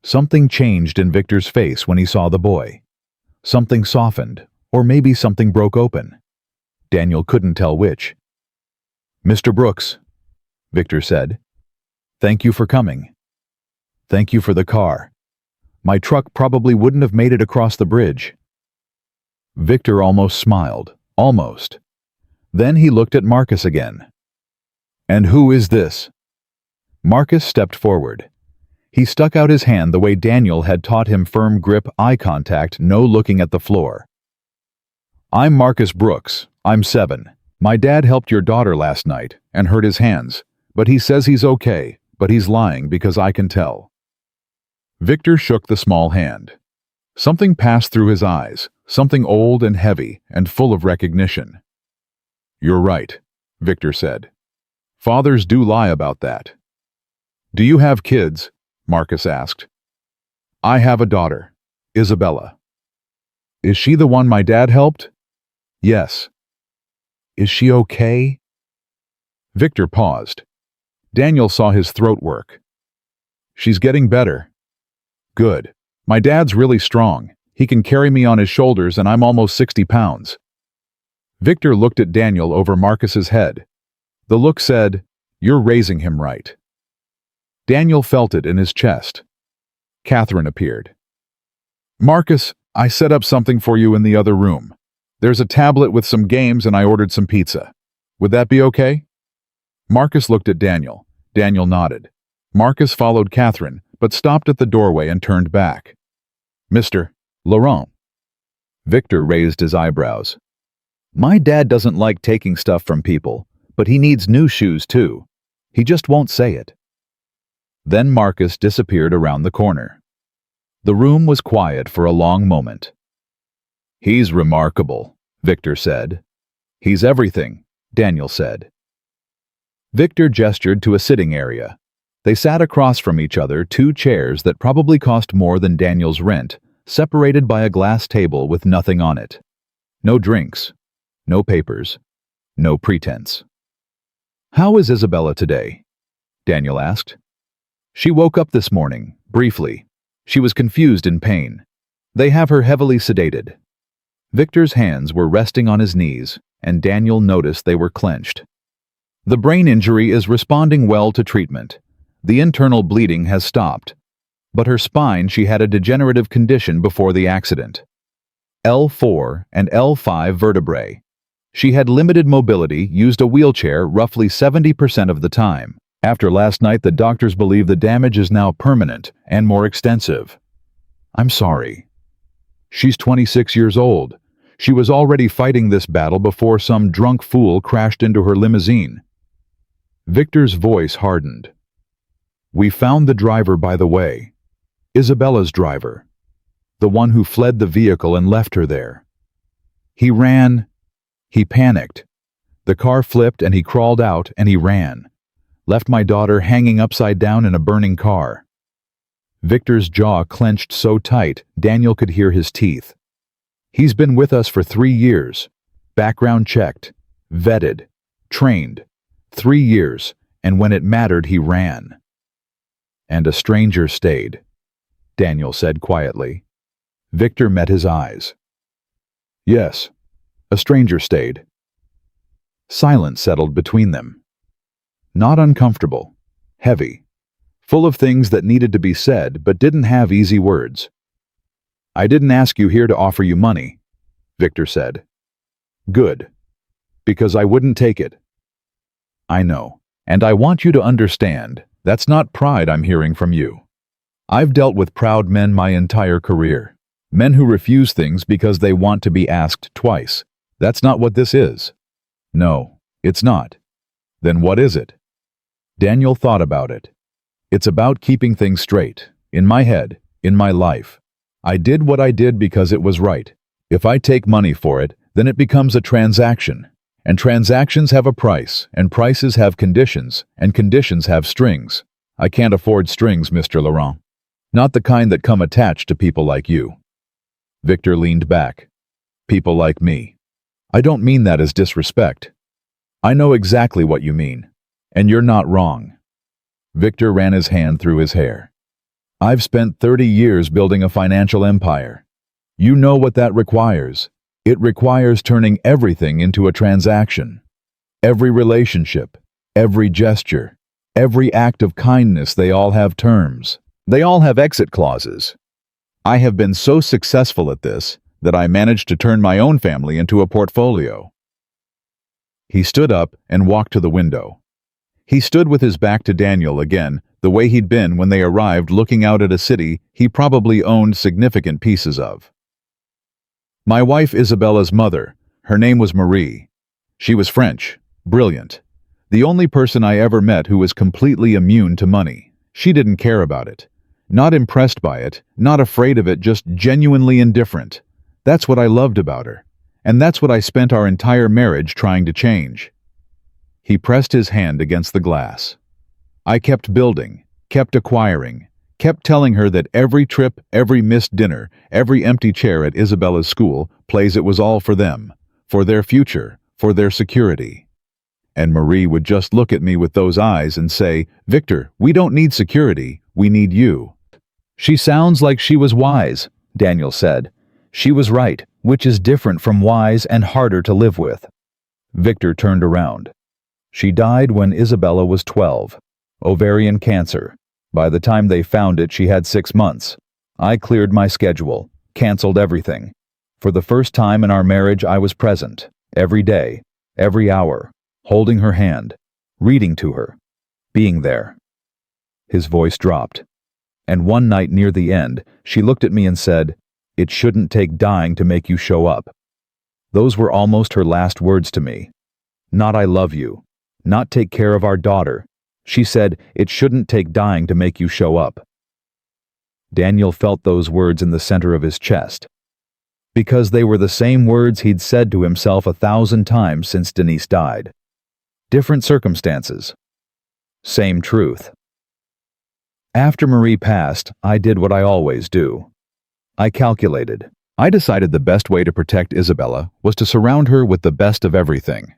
Something changed in Victor's face when he saw the boy. Something softened, or maybe something broke open. Daniel couldn't tell which. "Mr. Brooks," Victor said. "Thank you for coming. Thank you for the car. My truck probably wouldn't have made it across the bridge." Victor almost smiled, almost. Then he looked at Marcus again. "And who is this?" Marcus stepped forward. He stuck out his hand the way Daniel had taught him: firm grip, eye contact, no looking at the floor. "I'm Marcus Brooks. I'm 7. My dad helped your daughter last night and hurt his hands, but he says he's okay, but he's lying because I can tell." Victor shook the small hand. Something passed through his eyes, something old and heavy and full of recognition. "You're right," Victor said. "Fathers do lie about that." "Do you have kids?" Marcus asked. "I have a daughter, Isabella." "Is she the one my dad helped?" "Yes." "Is she okay?" Victor paused. Daniel saw his throat work. "She's getting better." "Good. My dad's really strong. He can carry me on his shoulders and I'm almost 60 pounds. Victor looked at Daniel over Marcus's head. The look said, "You're raising him right." Daniel felt it in his chest. Catherine appeared. "Marcus, I set up something for you in the other room. There's a tablet with some games and I ordered some pizza. Would that be okay?" Marcus looked at Daniel. Daniel nodded. Marcus followed Catherine, but stopped at the doorway and turned back. "Mr. Laurent." Victor raised his eyebrows. "My dad doesn't like taking stuff from people, but he needs new shoes too. He just won't say it." Then Marcus disappeared around the corner. The room was quiet for a long moment. He's remarkable, Victor said. He's everything, Daniel said. Victor gestured to a sitting area. They sat across from each other, two chairs that probably cost more than Daniel's rent, separated by a glass table with nothing on it. No drinks, no papers, no pretense. "How is Isabella today?" Daniel asked. "She woke up this morning, briefly. She was confused in pain. They have her heavily sedated." Victor's hands were resting on his knees, and Daniel noticed they were clenched. "The brain injury is responding well to treatment. The internal bleeding has stopped. But her spine, she had a degenerative condition before the accident. L4 and L5 vertebrae. She had limited mobility, used a wheelchair roughly 70% of the time. After last night, the doctors believe the damage is now permanent and more extensive." "I'm sorry." "She's 26 years old. She was already fighting this battle before some drunk fool crashed into her limousine." Victor's voice hardened. "We found the driver, by the way. Isabella's driver. The one who fled the vehicle and left her there. He ran. He panicked. The car flipped and he crawled out and he ran. Left my daughter hanging upside down in a burning car." Victor's jaw clenched so tight, Daniel could hear his teeth. "He's been with us for 3 years. Background checked. Vetted. Trained. 3 years, and when it mattered, he ran." "And a stranger stayed," Daniel said quietly. Victor met his eyes. "Yes, a stranger stayed." Silence settled between them. Not uncomfortable, heavy, full of things that needed to be said but didn't have easy words. "I didn't ask you here to offer you money," Victor said. "Good, because I wouldn't take it." "I know, and I want you to understand, that's not pride I'm hearing from you. I've dealt with proud men my entire career. Men who refuse things because they want to be asked twice. That's not what this is." "No, it's not." "Then what is it?" Daniel thought about it. "It's about keeping things straight, in my head, in my life. I did what I did because it was right. If I take money for it, then it becomes a transaction. And transactions have a price, and prices have conditions, and conditions have strings. I can't afford strings, Mr. Laurent. Not the kind that come attached to people like you." Victor leaned back. "People like me. I don't mean that as disrespect. I know exactly what you mean, and you're not wrong." Victor ran his hand through his hair. "I've spent 30 years building a financial empire. You know what that requires. It requires turning everything into a transaction. Every relationship, every gesture, every act of kindness, they all have terms. They all have exit clauses. I have been so successful at this that I managed to turn my own family into a portfolio." He stood up and walked to the window. He stood with his back to Daniel again, the way he'd been when they arrived, looking out at a city he probably owned significant pieces of. "My wife Isabella's mother, her name was Marie. She was French, brilliant. The only person I ever met who was completely immune to money. She didn't care about it. Not impressed by it, not afraid of it, just genuinely indifferent. That's what I loved about her. And that's what I spent our entire marriage trying to change." He pressed his hand against the glass. "I kept building, kept acquiring, kept telling her that every trip, every missed dinner, every empty chair at Isabella's school plays it was all for them, for their future, for their security. And Marie would just look at me with those eyes and say, 'Victor, we don't need security, we need you.'" "She sounds like she was wise," Daniel said. "She was right, which is different from wise and harder to live with." Victor turned around. "She died when Isabella was 12. Ovarian cancer. By the time they found it, she had 6 months. I cleared my schedule, canceled everything. For the first time in our marriage, I was present, every day, every hour, holding her hand, reading to her, being there." His voice dropped. "And one night near the end, she looked at me and said, 'It shouldn't take dying to make you show up.' Those were almost her last words to me. Not 'I love you,' not 'take care of our daughter.' She said, 'It shouldn't take dying to make you show up.'" Daniel felt those words in the center of his chest. Because they were the same words he'd said to himself 1,000 times since Denise died. Different circumstances. Same truth. After Marie passed, I did what I always do. I calculated. I decided the best way to protect Isabella was to surround her with the best of everything.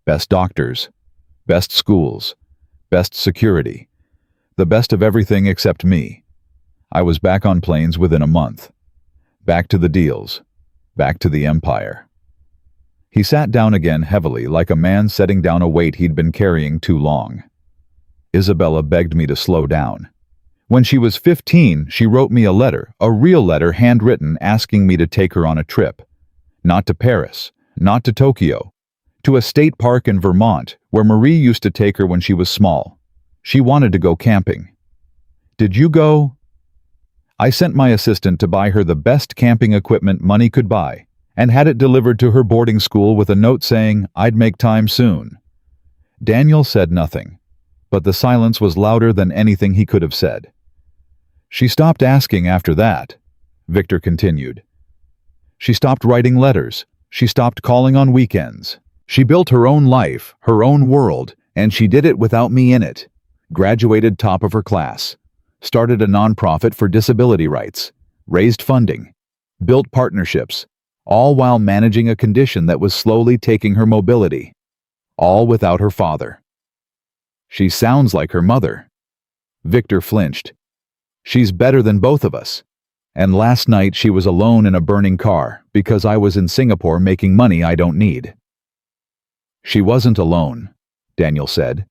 Best doctors, best schools, best security, the best of everything except me. I was back on planes within a month. Back to the deals. Back to the empire. He sat down again heavily, like a man setting down a weight he'd been carrying too long. Isabella begged me to slow down. When she was 15, she wrote me a letter, a real letter handwritten, asking me to take her on a trip. Not to Paris, not to Tokyo, to a state park in Vermont, where Marie used to take her when she was small. She wanted to go camping. Did you go? I sent my assistant to buy her the best camping equipment money could buy, and had it delivered to her boarding school with a note saying I'd make time soon. Daniel said nothing, but the silence was louder than anything he could have said. She stopped asking after that, Victor continued. She stopped writing letters. She stopped calling on weekends. She built her own life, her own world, and she did it without me in it. Graduated top of her class. Started a nonprofit for disability rights. Raised funding. Built partnerships. All while managing a condition that was slowly taking her mobility. All without her father. She sounds like her mother. Victor flinched. She's better than both of us. And last night she was alone in a burning car because I was in Singapore making money I don't need. She wasn't alone, Daniel said.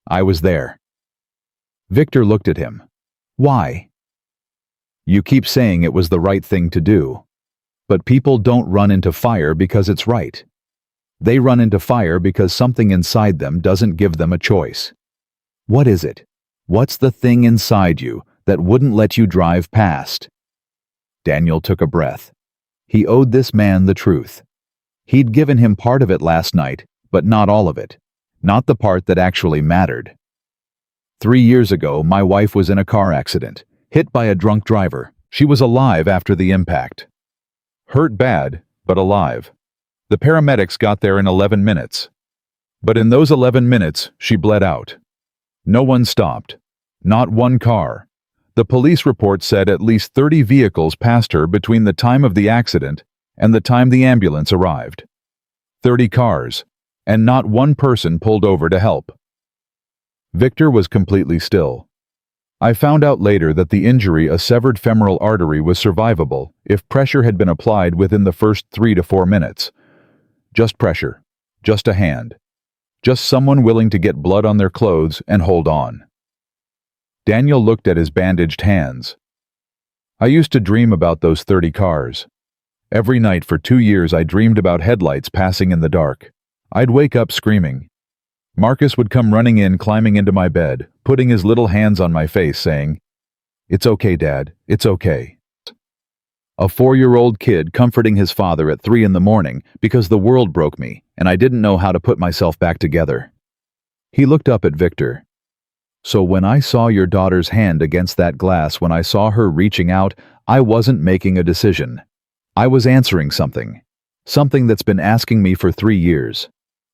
I was there. Victor looked at him. Why? You keep saying it was the right thing to do. But people don't run into fire because it's right. They run into fire because something inside them doesn't give them a choice. What is it? What's the thing inside you that wouldn't let you drive past? Daniel took a breath. He owed this man the truth. He'd given him part of it last night, but not all of it. Not the part that actually mattered. 3 years ago, my wife was in a car accident, hit by a drunk driver. She was alive after the impact. Hurt bad, but alive. The paramedics got there in 11 minutes. But in those 11 minutes, she bled out. No one stopped. Not one car. The police report said at least 30 vehicles passed her between the time of the accident and the time the ambulance arrived. 30 cars, and not one person pulled over to help. Victor was completely still. I found out later that the injury, a severed femoral artery, was survivable if pressure had been applied within the first 3 to 4 minutes. Just pressure. Just a hand. Just someone willing to get blood on their clothes and hold on. Daniel looked at his bandaged hands. I used to dream about those 30 cars. Every night for 2 years I dreamed about headlights passing in the dark. I'd wake up screaming. Marcus would come running in, climbing into my bed, putting his little hands on my face, saying, "It's okay, Dad, it's okay." A 4-year-old kid comforting his father at 3 in the morning because the world broke me and I didn't know how to put myself back together. He looked up at Victor. So when I saw your daughter's hand against that glass, when I saw her reaching out, I wasn't making a decision. I was answering something. Something that's been asking me for 3 years.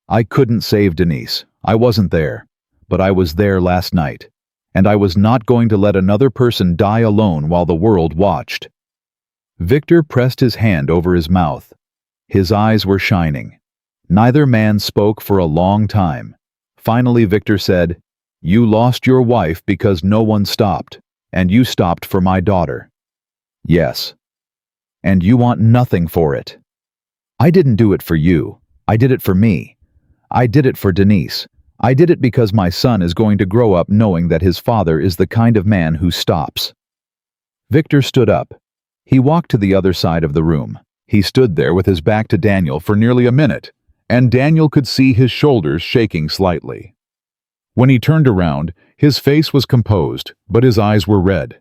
I couldn't save Denise. I wasn't there. But I was there last night. And I was not going to let another person die alone while the world watched. Victor pressed his hand over his mouth. His eyes were shining. Neither man spoke for a long time. Finally, Victor said, "You lost your wife because no one stopped, and you stopped for my daughter." "Yes. And you want nothing for it." "I didn't do it for you. I did it for me. I did it for Denise. I did it because my son is going to grow up knowing that his father is the kind of man who stops." Victor stood up. He walked to the other side of the room. He stood there with his back to Daniel for nearly a minute, and Daniel could see his shoulders shaking slightly. When he turned around, his face was composed, but his eyes were red.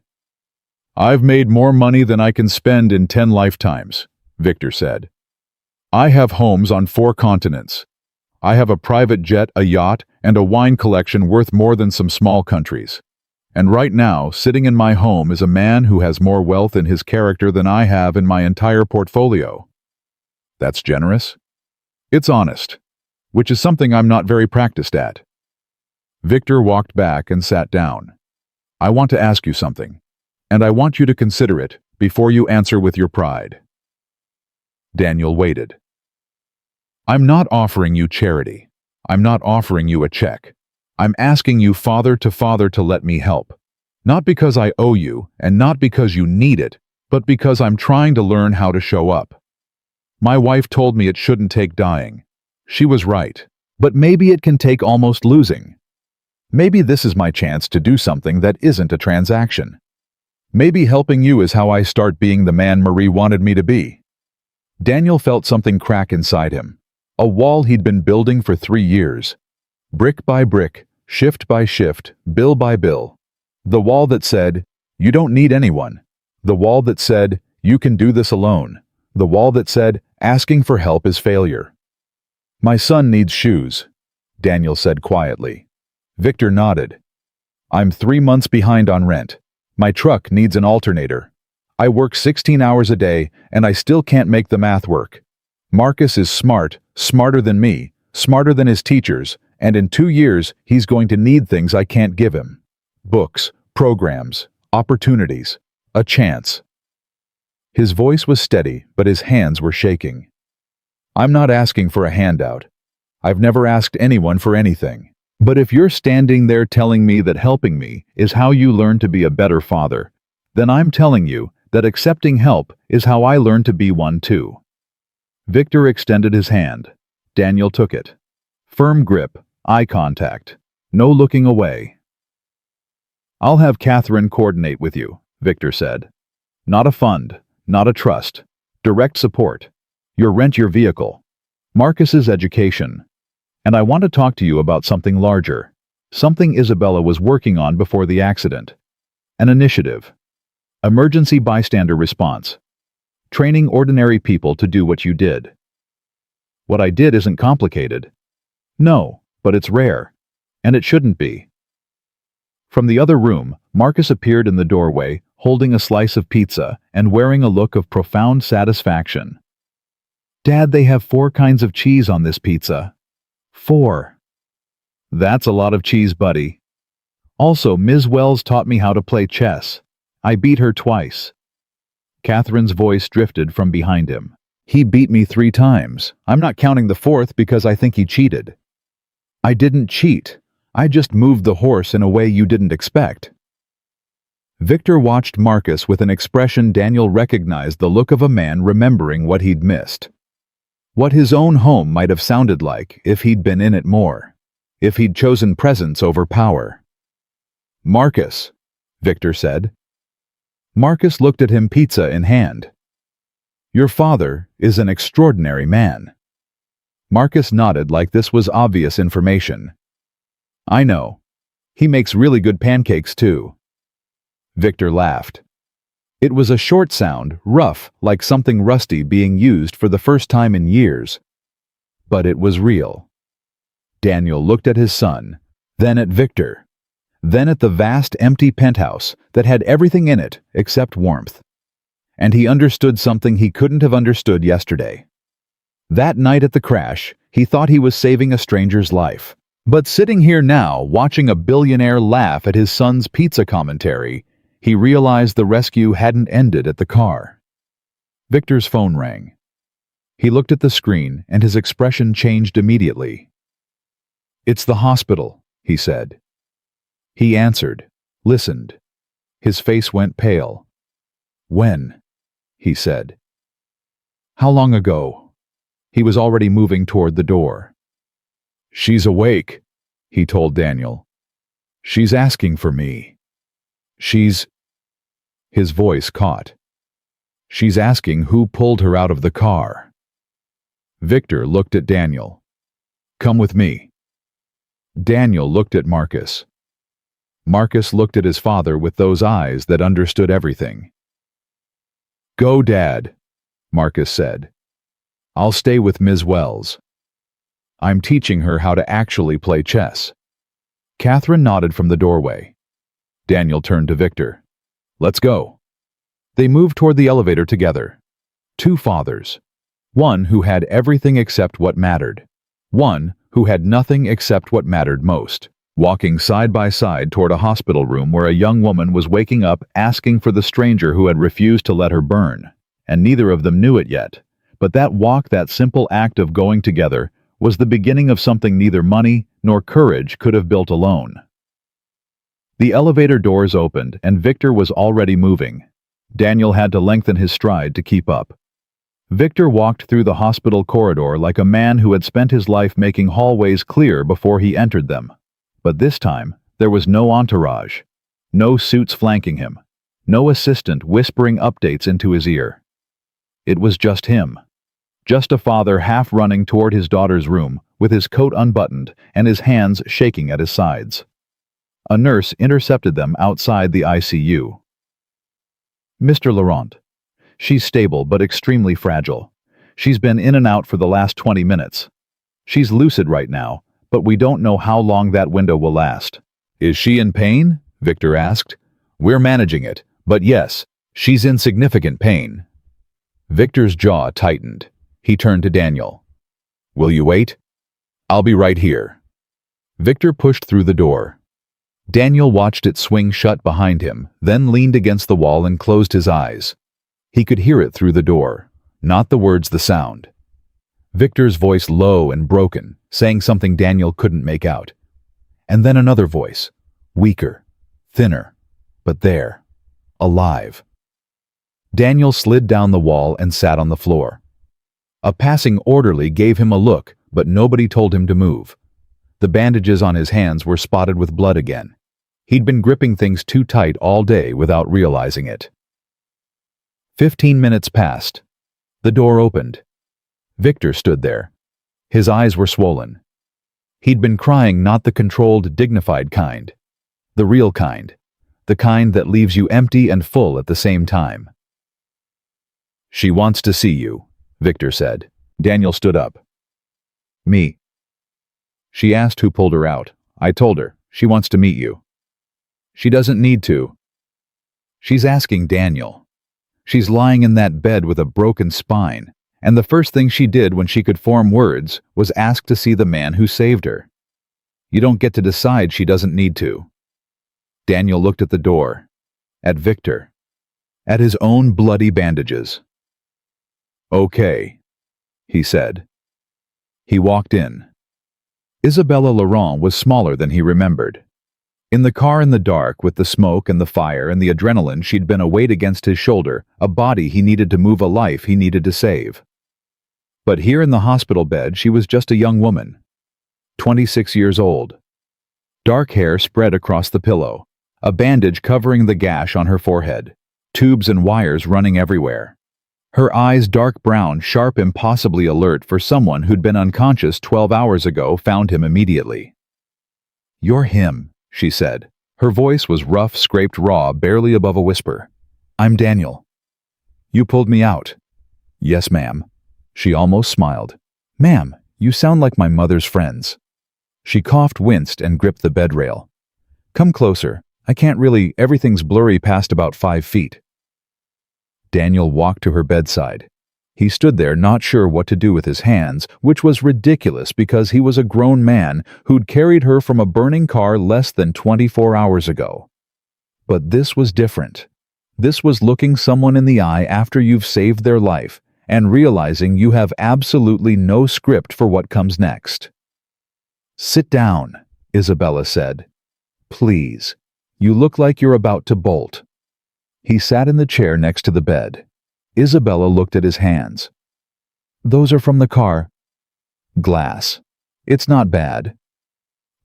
"I've made more money than I can spend in 10 lifetimes, Victor said. "I have homes on 4 continents. I have a private jet, a yacht, and a wine collection worth more than some small countries. And right now, sitting in my home is a man who has more wealth in his character than I have in my entire portfolio. That's generous? It's honest, which is something I'm not very practiced at. Victor walked back and sat down. I want to ask you something, and I want you to consider it before you answer with your pride. Daniel waited. I'm not offering you charity. I'm not offering you a check. I'm asking you father to let me help. Not because I owe you, and not because you need it, but because I'm trying to learn how to show up. My wife told me it shouldn't take dying. She was right. But maybe it can take almost losing. Maybe this is my chance to do something that isn't a transaction. Maybe helping you is how I start being the man Marie wanted me to be. Daniel felt something crack inside him. A wall he'd been building for 3 years. Brick by brick, shift by shift, bill by bill. The wall that said, you don't need anyone. The wall that said, you can do this alone. The wall that said, asking for help is failure. My son needs shoes, Daniel said quietly. Victor nodded. I'm 3 months behind on rent. My truck needs an alternator. I work 16 hours a day, and I still can't make the math work. Marcus is smart, smarter than me, smarter than his teachers, and in 2 years, he's going to need things I can't give him. Books, programs, opportunities, a chance. His voice was steady, but his hands were shaking. I'm not asking for a handout. I've never asked anyone for anything. But if you're standing there telling me that helping me is how you learn to be a better father, then I'm telling you that accepting help is how I learned to be one too. Victor extended his hand. Daniel took it. Firm grip, eye contact, no looking away. I'll have Catherine coordinate with you, Victor said. Not a fund, not a trust. Direct support. Your rent, your vehicle. Marcus's education. And I want to talk to you about something larger. Something Isabella was working on before the accident. An initiative. Emergency bystander response. Training ordinary people to do what you did. What I did isn't complicated. No, but it's rare. And it shouldn't be. From the other room, Marcus appeared in the doorway, holding a slice of pizza and wearing a look of profound satisfaction. Dad, they have 4 kinds of cheese on this pizza. 4. That's a lot of cheese, buddy. Also, Ms. Wells taught me how to play chess. I beat her twice. Catherine's voice drifted from behind him. He beat me 3 times. I'm not counting the 4th because I think he cheated. I didn't cheat. I just moved the horse in a way you didn't expect. Victor watched Marcus with an expression Daniel recognized, the look of a man remembering what he'd missed. What his own home might have sounded like if he'd been in it more. If he'd chosen presence over power. Marcus, Victor said. Marcus looked at him, pizza in hand. Your father is an extraordinary man. Marcus nodded like this was obvious information. I know. He makes really good pancakes too. Victor laughed. It was a short sound, rough, like something rusty being used for the first time in years. But it was real. Daniel looked at his son, then at Victor, then at the vast empty penthouse that had everything in it except warmth. And he understood something he couldn't have understood yesterday. That night at the crash, he thought he was saving a stranger's life. But sitting here now, watching a billionaire laugh at his son's pizza commentary, he realized the rescue hadn't ended at the car. Victor's phone rang. He looked at the screen and his expression changed immediately. It's the hospital, he said. He answered, listened. His face went pale. When? He said. How long ago? He was already moving toward the door. She's awake, he told Daniel. She's asking for me. She's... His voice caught. She's asking who pulled her out of the car. Victor looked at Daniel. Come with me. Daniel looked at Marcus. Marcus looked at his father with those eyes that understood everything. Go, Dad, Marcus said. I'll stay with Ms. Wells. I'm teaching her how to actually play chess. Catherine nodded from the doorway. Daniel turned to Victor. Let's go. They moved toward the elevator together. Two fathers. One who had everything except what mattered. One who had nothing except what mattered most. Walking side by side toward a hospital room where a young woman was waking up asking for the stranger who had refused to let her burn. And neither of them knew it yet. But that walk, that simple act of going together, was the beginning of something neither money nor courage could have built alone. The elevator doors opened, and Victor was already moving. Daniel had to lengthen his stride to keep up. Victor walked through the hospital corridor like a man who had spent his life making hallways clear before he entered them. But this time, there was no entourage. No suits flanking him. No assistant whispering updates into his ear. It was just him. Just a father half running toward his daughter's room, with his coat unbuttoned and his hands shaking at his sides. A nurse intercepted them outside the ICU. Mr. Laurent. She's stable but extremely fragile. She's been in and out for the last 20 minutes. She's lucid right now, but we don't know how long that window will last. Is she in pain? Victor asked. We're managing it, but yes, she's in significant pain. Victor's jaw tightened. He turned to Daniel. Will you wait? I'll be right here. Victor pushed through the door. Daniel watched it swing shut behind him, then leaned against the wall and closed his eyes. He could hear it through the door, not the words, the sound. Victor's voice low and broken, saying something Daniel couldn't make out. And then another voice, weaker, thinner, but there, alive. Daniel slid down the wall and sat on the floor. A passing orderly gave him a look, but nobody told him to move. The bandages on his hands were spotted with blood again. He'd been gripping things too tight all day without realizing it. 15 minutes passed. The door opened. Victor stood there. His eyes were swollen. He'd been crying, not the controlled, dignified kind. The real kind. The kind that leaves you empty and full at the same time. She wants to see you, Victor said. Daniel stood up. Me. She asked who pulled her out. I told her. She wants to meet you. She doesn't need to. She's asking Daniel. She's lying in that bed with a broken spine, and the first thing she did when she could form words was ask to see the man who saved her. You don't get to decide she doesn't need to. Daniel looked at the door, at Victor, at his own bloody bandages. Okay, he said. He walked in. Isabella Laurent was smaller than he remembered. In the car in the dark, with the smoke and the fire and the adrenaline, she'd been a weight against his shoulder, a body he needed to move, a life he needed to save. But here in the hospital bed, she was just a young woman, 26 years old. Dark hair spread across the pillow, a bandage covering the gash on her forehead, tubes and wires running everywhere. Her eyes, dark brown, sharp, impossibly alert for someone who'd been unconscious 12 hours ago, found him immediately. You're him, she said. Her voice was rough, scraped raw, barely above a whisper. I'm Daniel. You pulled me out. Yes, ma'am. She almost smiled. Ma'am, you sound like my mother's friends. She coughed, winced, and gripped the bed rail. Come closer. I can't really, everything's blurry past about 5 feet. Daniel walked to her bedside. He stood there, not sure what to do with his hands, which was ridiculous because he was a grown man who'd carried her from a burning car less than 24 hours ago. But this was different. This was looking someone in the eye after you've saved their life and realizing you have absolutely no script for what comes next. Sit down, Isabella said. Please. You look like you're about to bolt. He sat in the chair next to the bed. Isabella looked at his hands. Those are from the car. Glass. It's not bad.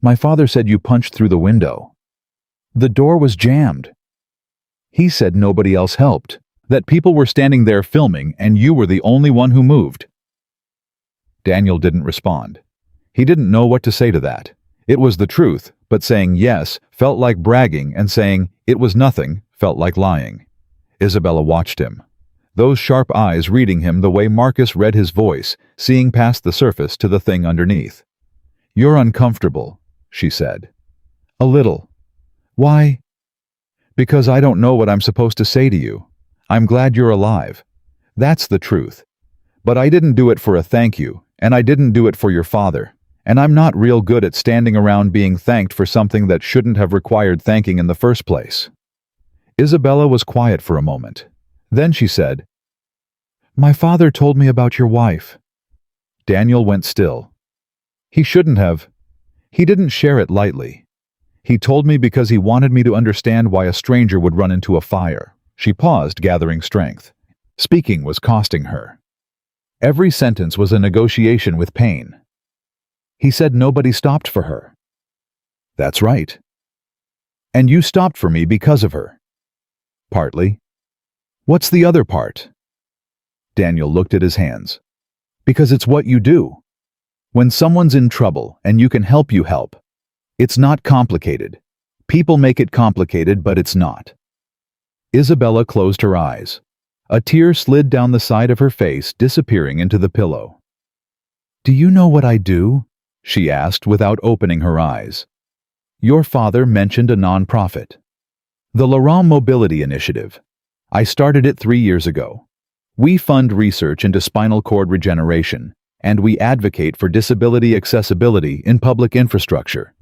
My father said you punched through the window. The door was jammed. He said nobody else helped, that people were standing there filming and you were the only one who moved. Daniel didn't respond. He didn't know what to say to that. It was the truth, but saying yes felt like bragging and saying it was nothing felt like lying. Isabella watched him. Those sharp eyes reading him the way Marcus read his voice, seeing past the surface to the thing underneath. You're uncomfortable, she said. A little. Why? Because I don't know what I'm supposed to say to you. I'm glad you're alive. That's the truth. But I didn't do it for a thank you, and I didn't do it for your father. And I'm not real good at standing around being thanked for something that shouldn't have required thanking in the first place. Isabella was quiet for a moment. Then she said, "My father told me about your wife." Daniel went still. He shouldn't have. He didn't share it lightly. He told me because he wanted me to understand why a stranger would run into a fire. She paused, gathering strength. Speaking was costing her. Every sentence was a negotiation with pain. He said nobody stopped for her. That's right. And you stopped for me because of her. Partly. What's the other part? Daniel looked at his hands. Because it's what you do. When someone's in trouble and you can help, you help. It's not complicated. People make it complicated, but it's not. Isabella closed her eyes. A tear slid down the side of her face, disappearing into the pillow. Do you know what I do? She asked without opening her eyes. Your father mentioned a nonprofit. The Laurent Mobility Initiative. I started it 3 years ago. We fund research into spinal cord regeneration, and we advocate for disability accessibility in public infrastructure.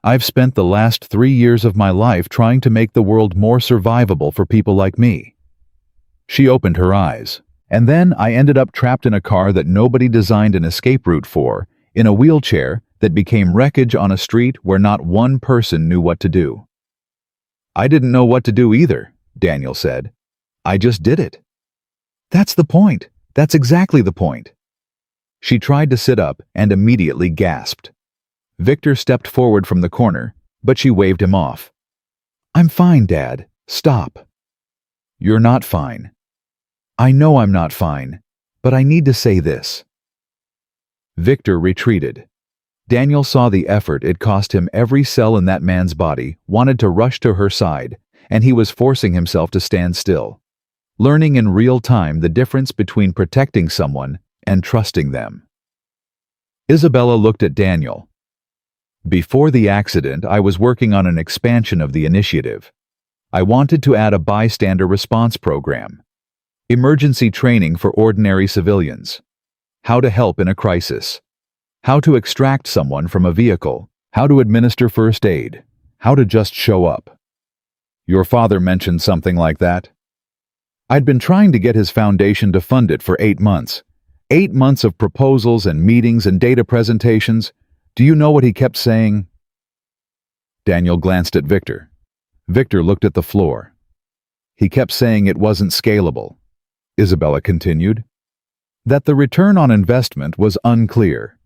I've spent the last 3 years of my life trying to make the world more survivable for people like me. She opened her eyes. And then I ended up trapped in a car that nobody designed an escape route for, in a wheelchair that became wreckage on a street where not one person knew what to do. I didn't know what to do either, Daniel said. I just did it. That's the point. That's exactly the point. She tried to sit up and immediately gasped. Victor stepped forward from the corner, but she waved him off. I'm fine, Dad. Stop. You're not fine. I know I'm not fine, but I need to say this. Victor retreated. Daniel saw the effort it cost him. Every cell in that man's body wanted to rush to her side, and he was forcing himself to stand still, learning in real time the difference between protecting someone and trusting them. Isabella looked at Daniel. Before the accident, I was working on an expansion of the initiative. I wanted to add a bystander response program. Emergency training for ordinary civilians. How to help in a crisis. How to extract someone from a vehicle. How to administer first aid. How to just show up. Your father mentioned something like that. I'd been trying to get his foundation to fund it for 8 months. 8 months of proposals and meetings and data presentations. Do you know what he kept saying? Daniel glanced at Victor. Victor looked at the floor. He kept saying it wasn't scalable. Isabella continued. That the return on investment was unclear.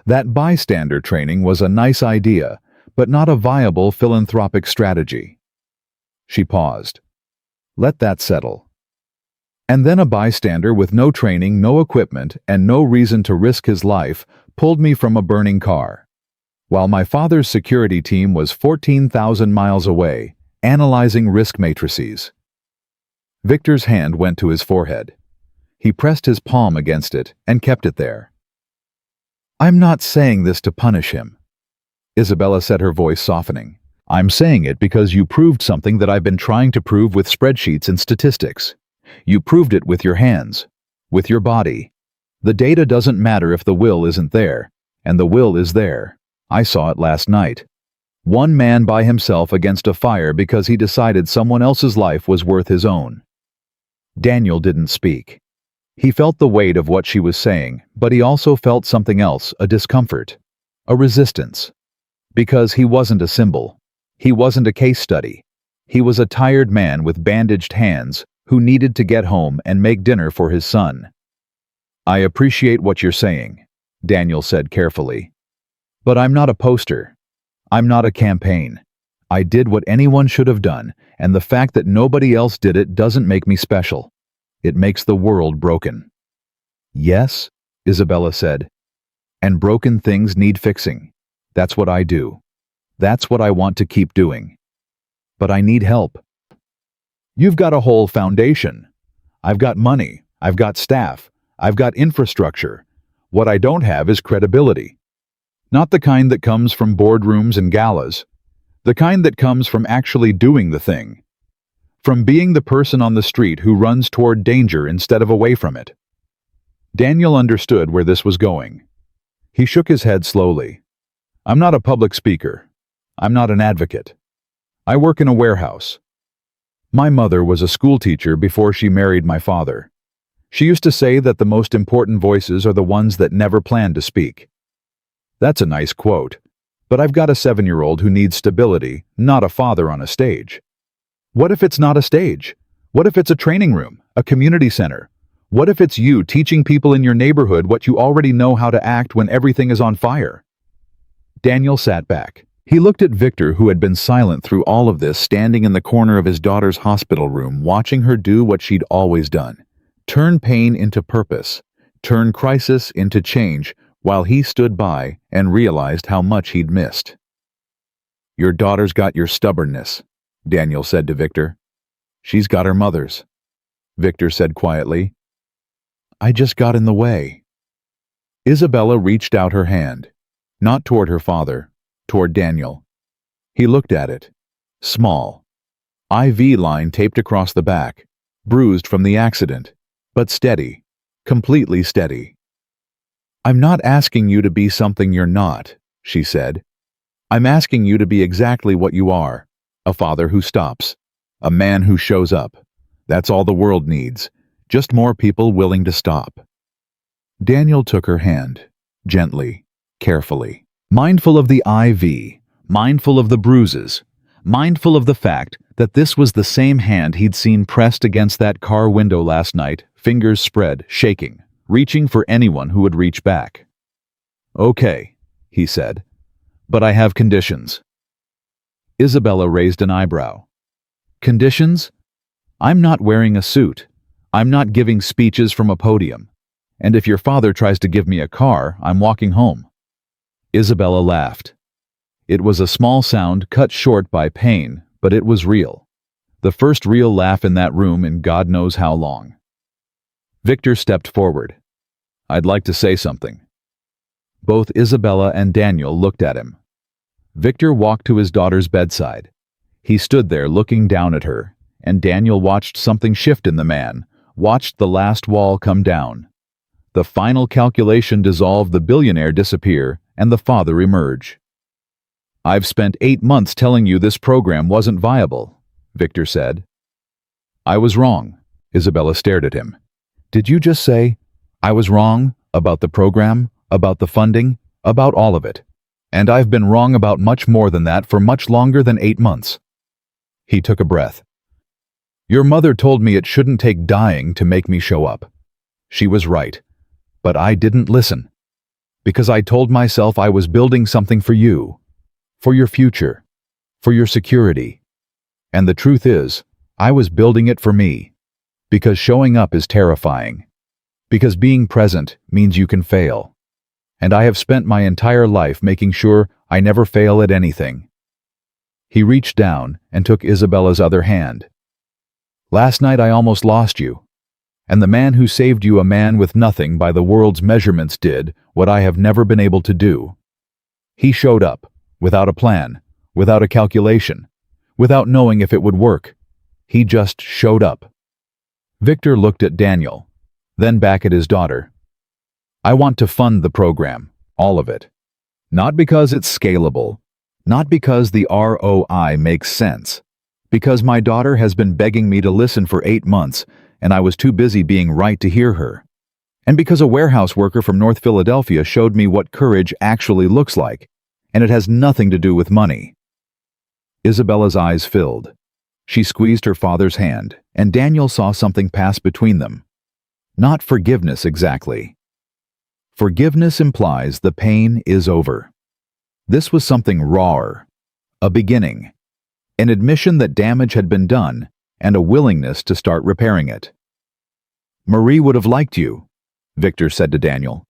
That bystander training was a nice idea, but not a viable philanthropic strategy. She paused. Let that settle. And then a bystander with no training, no equipment, and no reason to risk his life pulled me from a burning car, while my father's security team was 14,000 miles away, analyzing risk matrices. Victor's hand went to his forehead. He pressed his palm against it and kept it there. I'm not saying this to punish him. Isabella said, her voice softening. I'm saying it because you proved something that I've been trying to prove with spreadsheets and statistics. You proved it with your hands, with your body. The data doesn't matter if the will isn't there, and the will is there. I saw it last night. One man by himself against a fire because he decided someone else's life was worth his own. Daniel didn't speak. He felt the weight of what she was saying, but he also felt something else, a discomfort, a resistance. Because he wasn't a symbol. He wasn't a case study. He was a tired man with bandaged hands who needed to get home and make dinner for his son. I appreciate what you're saying, Daniel said carefully. But I'm not a poster. I'm not a campaign. I did what anyone should have done, and the fact that nobody else did it doesn't make me special. It makes the world broken. Yes, Isabella said. And broken things need fixing. That's what I do. That's what I want to keep doing. But I need help. You've got a whole foundation. I've got money. I've got staff. I've got infrastructure. What I don't have is credibility. Not the kind that comes from boardrooms and galas. The kind that comes from actually doing the thing. From being the person on the street who runs toward danger instead of away from it. Daniel understood where this was going. He shook his head slowly. I'm not a public speaker. I'm not an advocate. I work in a warehouse. My mother was a schoolteacher before she married my father. She used to say that the most important voices are the ones that never plan to speak. That's a nice quote, but I've got a 7-year-old who needs stability, not a father on a stage. What if it's not a stage? What if it's a training room, a community center? What if it's you teaching people in your neighborhood what you already know how to act when everything is on fire? Daniel sat back. He looked at Victor, who had been silent through all of this, standing in the corner of his daughter's hospital room, watching her do what she'd always done. Turn pain into purpose. Turn crisis into change, while he stood by and realized how much he'd missed. Your daughter's got your stubbornness, Daniel said to Victor. She's got her mother's. Victor said quietly. I just got in the way. Isabella reached out her hand, not toward her father, toward Daniel. He looked at it. Small. IV line taped across the back, bruised from the accident, but steady, completely steady. I'm not asking you to be something you're not, she said. I'm asking you to be exactly what you are, a father who stops, a man who shows up. That's all the world needs. Just more people willing to stop. Daniel took her hand, gently, carefully, mindful of the IV, mindful of the bruises, mindful of the fact that this was the same hand he'd seen pressed against that car window last night, fingers spread, shaking, reaching for anyone who would reach back. Okay, he said, but I have conditions. Isabella raised an eyebrow. Conditions? I'm not wearing a suit. I'm not giving speeches from a podium. And if your father tries to give me a car, I'm walking home. Isabella laughed. It was a small sound cut short by pain, but it was real. The first real laugh in that room in God knows how long. Victor stepped forward. I'd like to say something. Both Isabella and Daniel looked at him. Victor walked to his daughter's bedside. He stood there looking down at her, and Daniel watched something shift in the man, watched the last wall come down. The final calculation dissolve, the billionaire disappear, and the father emerge. I've spent 8 months telling you this program wasn't viable, Victor said. I was wrong. Isabella stared at him. Did you just say, I was wrong about the program, about the funding, about all of it? And I've been wrong about much more than that for much longer than 8 months. He took a breath. Your mother told me it shouldn't take dying to make me show up. She was right. But I didn't listen. Because I told myself I was building something for you, for your future, for your security. And the truth is, I was building it for me. Because showing up is terrifying. Because being present means you can fail. And I have spent my entire life making sure I never fail at anything. He reached down and took Isabella's other hand. Last night I almost lost you. And the man who saved you, a man with nothing by the world's measurements, did what I have never been able to do. He showed up, without a plan, without a calculation, without knowing if it would work. He just showed up. Victor looked at Daniel, then back at his daughter. I want to fund the program, all of it. Not because it's scalable, not because the ROI makes sense, because my daughter has been begging me to listen for 8 months, and I was too busy being right to hear her. And because a warehouse worker from North Philadelphia showed me what courage actually looks like, and it has nothing to do with money. Isabella's eyes filled. She squeezed her father's hand, and Daniel saw something pass between them. Not forgiveness exactly. Forgiveness implies the pain is over. This was something rawer, a beginning, an admission that damage had been done, and a willingness to start repairing it. Marie would have liked you, Victor said to Daniel.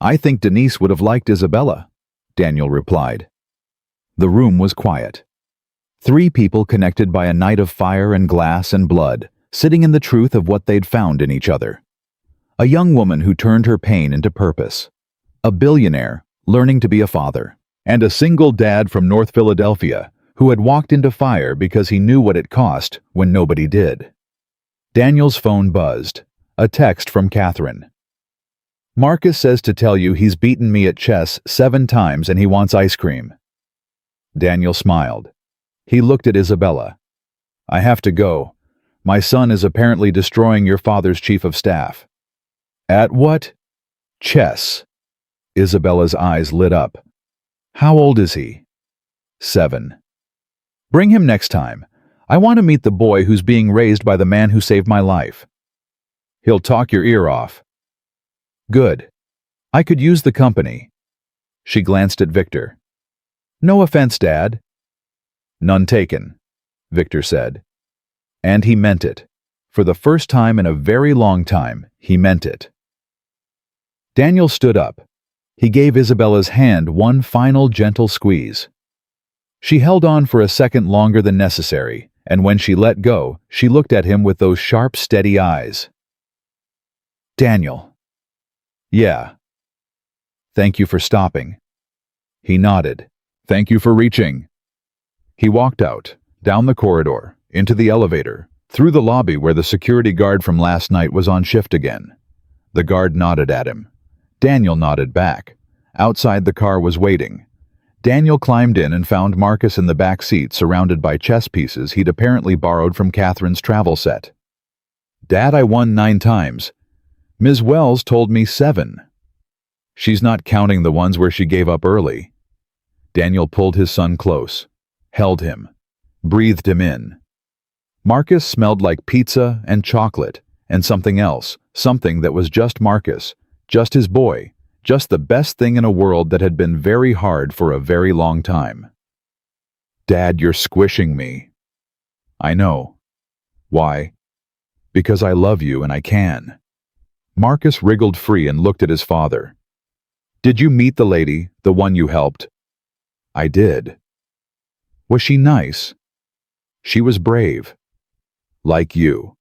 I think Denise would have liked Isabella, Daniel replied. The room was quiet. 3 people connected by a night of fire and glass and blood, sitting in the truth of what they'd found in each other. A young woman who turned her pain into purpose. A billionaire learning to be a father. And a single dad from North Philadelphia who had walked into fire because he knew what it cost when nobody did. Daniel's phone buzzed. A text from Catherine. Marcus says to tell you he's beaten me at chess 7 times and he wants ice cream. Daniel smiled. He looked at Isabella. I have to go. My son is apparently destroying your father's chief of staff. At what? Chess. Isabella's eyes lit up. How old is he? 7. Bring him next time. I want to meet the boy who's being raised by the man who saved my life. He'll talk your ear off. Good. I could use the company. She glanced at Victor. No offense, Dad. None taken, Victor said. And he meant it. For the first time in a very long time, he meant it. Daniel stood up. He gave Isabella's hand one final gentle squeeze. She held on for a second longer than necessary, and when she let go, she looked at him with those sharp, steady eyes. Daniel. Yeah. Thank you for stopping. He nodded. Thank you for reaching. He walked out, down the corridor, into the elevator, through the lobby where the security guard from last night was on shift again. The guard nodded at him. Daniel nodded back. Outside the car was waiting. Daniel climbed in and found Marcus in the back seat surrounded by chess pieces he'd apparently borrowed from Catherine's travel set. Dad, I won 9 times. Ms. Wells told me 7. She's not counting the ones where she gave up early. Daniel pulled his son close, held him, breathed him in. Marcus smelled like pizza and chocolate and something else, something that was just Marcus, just his boy, just the best thing in a world that had been very hard for a very long time. Dad, you're squishing me. I know. Why? Because I love you and I can. Marcus wriggled free and looked at his father. Did you meet the lady, the one you helped? I did. Was she nice? She was brave. Like you.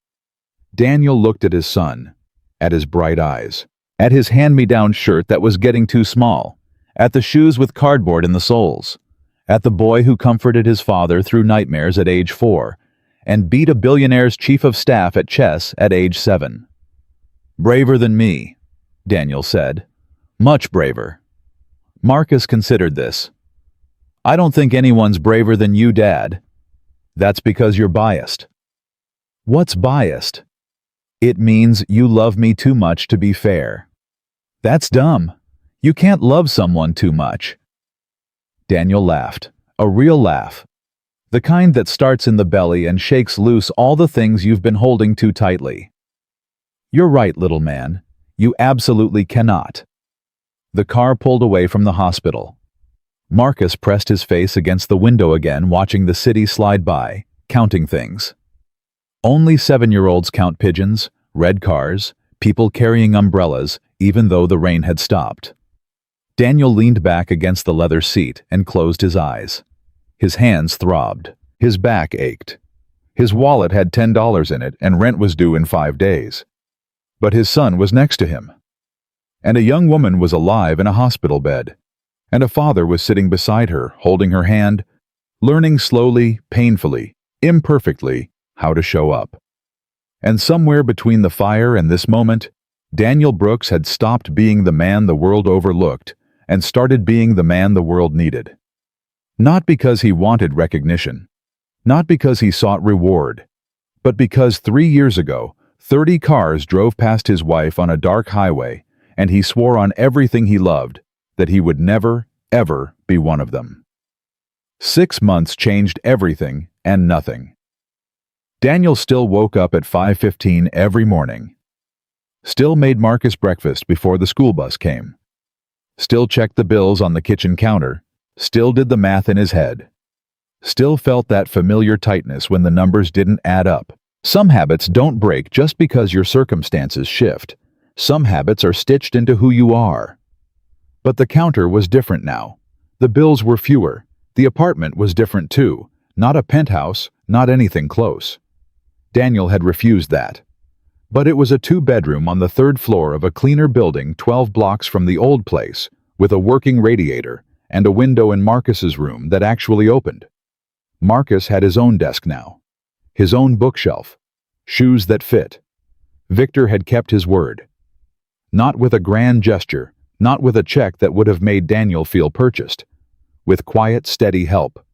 Daniel looked at his son, at his bright eyes, at his hand-me-down shirt that was getting too small, at the shoes with cardboard in the soles, at the boy who comforted his father through nightmares at age 4, and beat a billionaire's chief of staff at chess at age 7. Braver than me, Daniel said. Much braver. Marcus considered this. I don't think anyone's braver than you, Dad. That's because you're biased. What's biased? It means you love me too much to be fair. That's dumb. You can't love someone too much. Daniel laughed, a real laugh. The kind that starts in the belly and shakes loose all the things you've been holding too tightly. You're right, little man. You absolutely cannot. The car pulled away from the hospital. Marcus pressed his face against the window again, watching the city slide by, counting things. Only 7-year-olds count pigeons, red cars, people carrying umbrellas, even though the rain had stopped. Daniel leaned back against the leather seat and closed his eyes. His hands throbbed. His back ached. His wallet had $10 in it and rent was due in 5 days. But his son was next to him. And a young woman was alive in a hospital bed. And a father was sitting beside her, holding her hand, learning slowly, painfully, imperfectly, how to show up. And somewhere between the fire and this moment, Daniel Brooks had stopped being the man the world overlooked and started being the man the world needed. Not because he wanted recognition, not because he sought reward, but because 3 years ago, 30 cars drove past his wife on a dark highway, and he swore on everything he loved that he would never, ever be one of them. 6 months changed everything and nothing. Daniel still woke up at 5:15 every morning. Still made Marcus breakfast before the school bus came. Still checked the bills on the kitchen counter. Still did the math in his head. Still felt that familiar tightness when the numbers didn't add up. Some habits don't break just because your circumstances shift. Some habits are stitched into who you are. But the counter was different now. The bills were fewer. The apartment was different too. Not a penthouse, not anything close. Daniel had refused that. But it was a 2-bedroom on the 3rd floor of a cleaner building 12 blocks from the old place, with a working radiator and a window in Marcus's room that actually opened. Marcus had his own desk now, his own bookshelf, shoes that fit. Victor had kept his word. Not with a grand gesture, not with a check that would have made Daniel feel purchased, with quiet, steady help.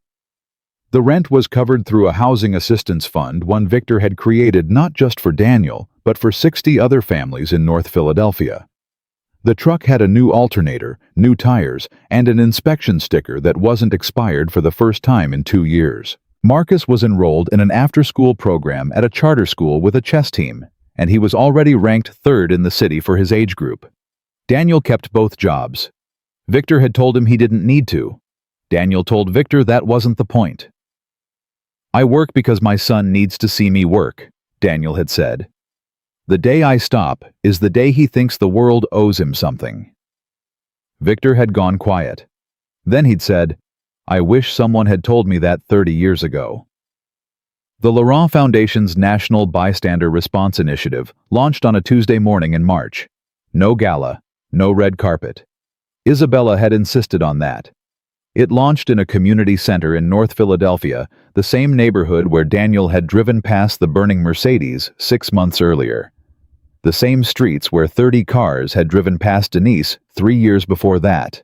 The rent was covered through a housing assistance fund one Victor had created not just for Daniel, but for 60 other families in North Philadelphia. The truck had a new alternator, new tires, and an inspection sticker that wasn't expired for the first time in 2 years. Marcus was enrolled in an after-school program at a charter school with a chess team, and he was already ranked third in the city for his age group. Daniel kept both jobs. Victor had told him he didn't need to. Daniel told Victor that wasn't the point. "I work because my son needs to see me work," Daniel had said. "The day I stop is the day he thinks the world owes him something." Victor had gone quiet. Then he'd said, "I wish someone had told me that 30 years ago." The Laurent Foundation's National Bystander Response Initiative launched on a Tuesday morning in March. No gala, no red carpet. Isabella had insisted on that. It launched in a community center in North Philadelphia, the same neighborhood where Daniel had driven past the burning Mercedes 6 months earlier. The same streets where 30 cars had driven past Denise 3 years before that.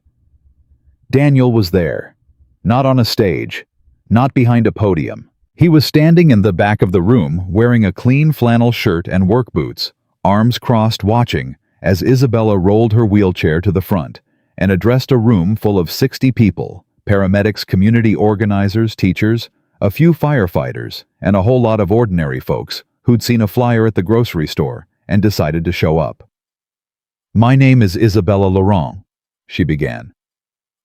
Daniel was there. Not on a stage. Not behind a podium. He was standing in the back of the room wearing a clean flannel shirt and work boots, arms crossed watching, as Isabella rolled her wheelchair to the front and addressed a room full of 60 people, paramedics, community organizers, teachers, a few firefighters, and a whole lot of ordinary folks who'd seen a flyer at the grocery store and decided to show up. "My name is Isabella Laurent," she began.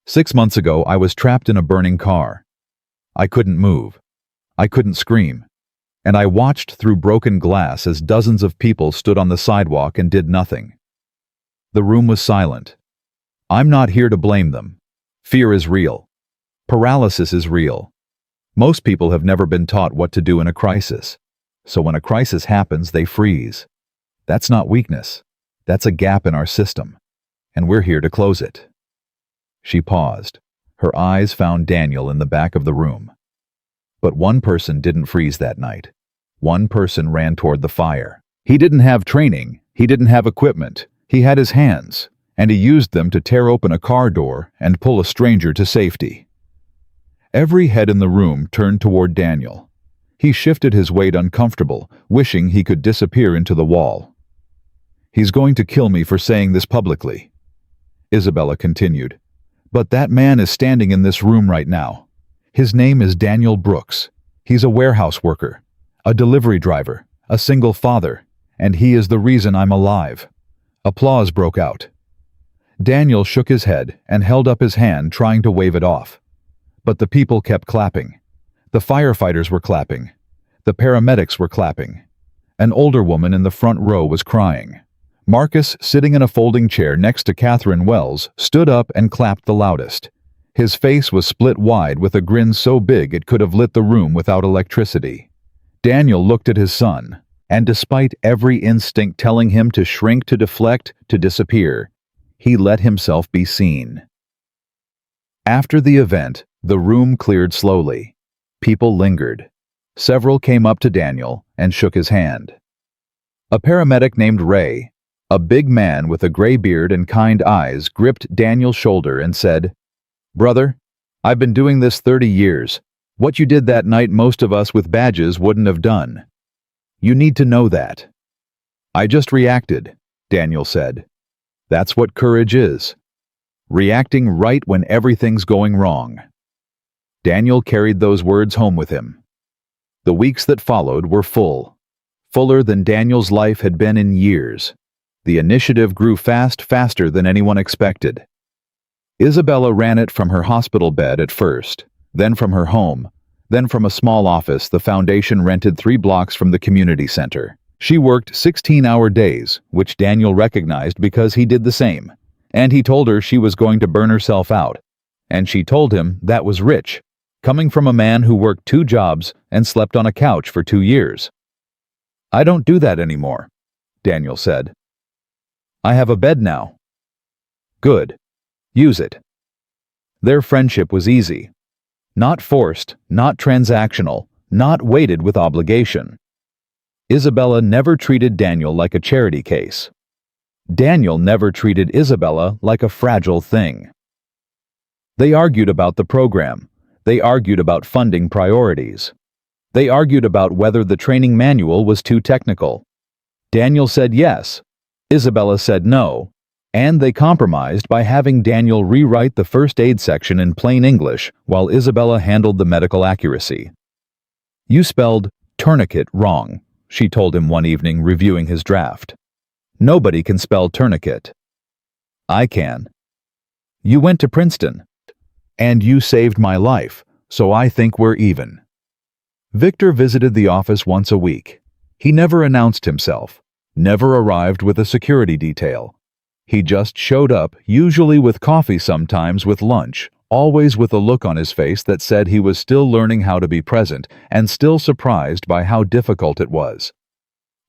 "6 months ago, I was trapped in a burning car. I couldn't move. I couldn't scream. And I watched through broken glass as dozens of people stood on the sidewalk and did nothing. The room was silent. I'm not here to blame them. Fear is real. Paralysis is real. Most people have never been taught what to do in a crisis. So when a crisis happens, they freeze. That's not weakness. That's a gap in our system. And we're here to close it." She paused. Her eyes found Daniel in the back of the room. But one person didn't freeze that night. One person ran toward the fire. He didn't have training. He didn't have equipment. He had his hands, and he used them to tear open a car door and pull a stranger to safety. Every head in the room turned toward Daniel. He shifted his weight uncomfortable, wishing he could disappear into the wall. "He's going to kill me for saying this publicly," Isabella continued. "But that man is standing in this room right now. His name is Daniel Brooks. He's a warehouse worker, a delivery driver, a single father, and he is the reason I'm alive." Applause broke out. Daniel shook his head and held up his hand, trying to wave it off. But the people kept clapping. The firefighters were clapping. The paramedics were clapping. An older woman in the front row was crying. Marcus, sitting in a folding chair next to Catherine Wells, stood up and clapped the loudest. His face was split wide with a grin so big it could have lit the room without electricity. Daniel looked at his son, and despite every instinct telling him to shrink, to deflect, to disappear, he let himself be seen. After the event, the room cleared slowly. People lingered. Several came up to Daniel and shook his hand. A paramedic named Ray, a big man with a gray beard and kind eyes, gripped Daniel's shoulder and said, "Brother, I've been doing this 30 years. What you did that night most of us with badges wouldn't have done. You need to know that." "I just reacted," Daniel said. "That's what courage is. Reacting right when everything's going wrong." Daniel carried those words home with him. The weeks that followed were fuller than Daniel's life had been in years. The initiative grew faster than anyone expected. Isabella ran it from her hospital bed at first, then from her home, then from a small office the foundation rented 3 blocks from the community center. She worked 16-hour days, which Daniel recognized because he did the same, and he told her she was going to burn herself out, and she told him that was rich, coming from a man who worked 2 jobs and slept on a couch for 2 years. "I don't do that anymore," Daniel said. "I have a bed now." "Good. Use it." Their friendship was easy. Not forced, not transactional, not weighted with obligation. Isabella never treated Daniel like a charity case. Daniel never treated Isabella like a fragile thing. They argued about the program. They argued about funding priorities. They argued about whether the training manual was too technical. Daniel said yes. Isabella said no. And they compromised by having Daniel rewrite the first aid section in plain English while Isabella handled the medical accuracy. "You spelled tourniquet wrong," she told him one evening reviewing his draft. "Nobody can spell tourniquet." "I can." "You went to Princeton. And you saved my life, so I think we're even." Victor visited the office once a week. He never announced himself, never arrived with a security detail. He just showed up, usually with coffee, sometimes with lunch, always with a look on his face that said he was still learning how to be present and still surprised by how difficult it was.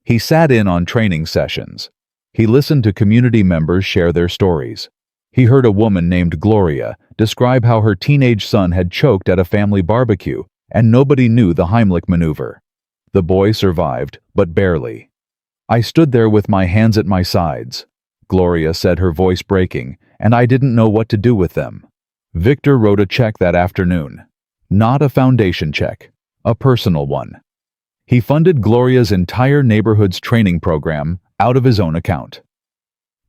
He sat in on training sessions. He listened to community members share their stories. He heard a woman named Gloria describe how her teenage son had choked at a family barbecue and nobody knew the Heimlich maneuver. The boy survived, but barely. "I stood there with my hands at my sides," Gloria said, her voice breaking, "and I didn't know what to do with them." Victor wrote a check that afternoon. Not a foundation check, a personal one. He funded Gloria's entire neighborhood's training program out of his own account.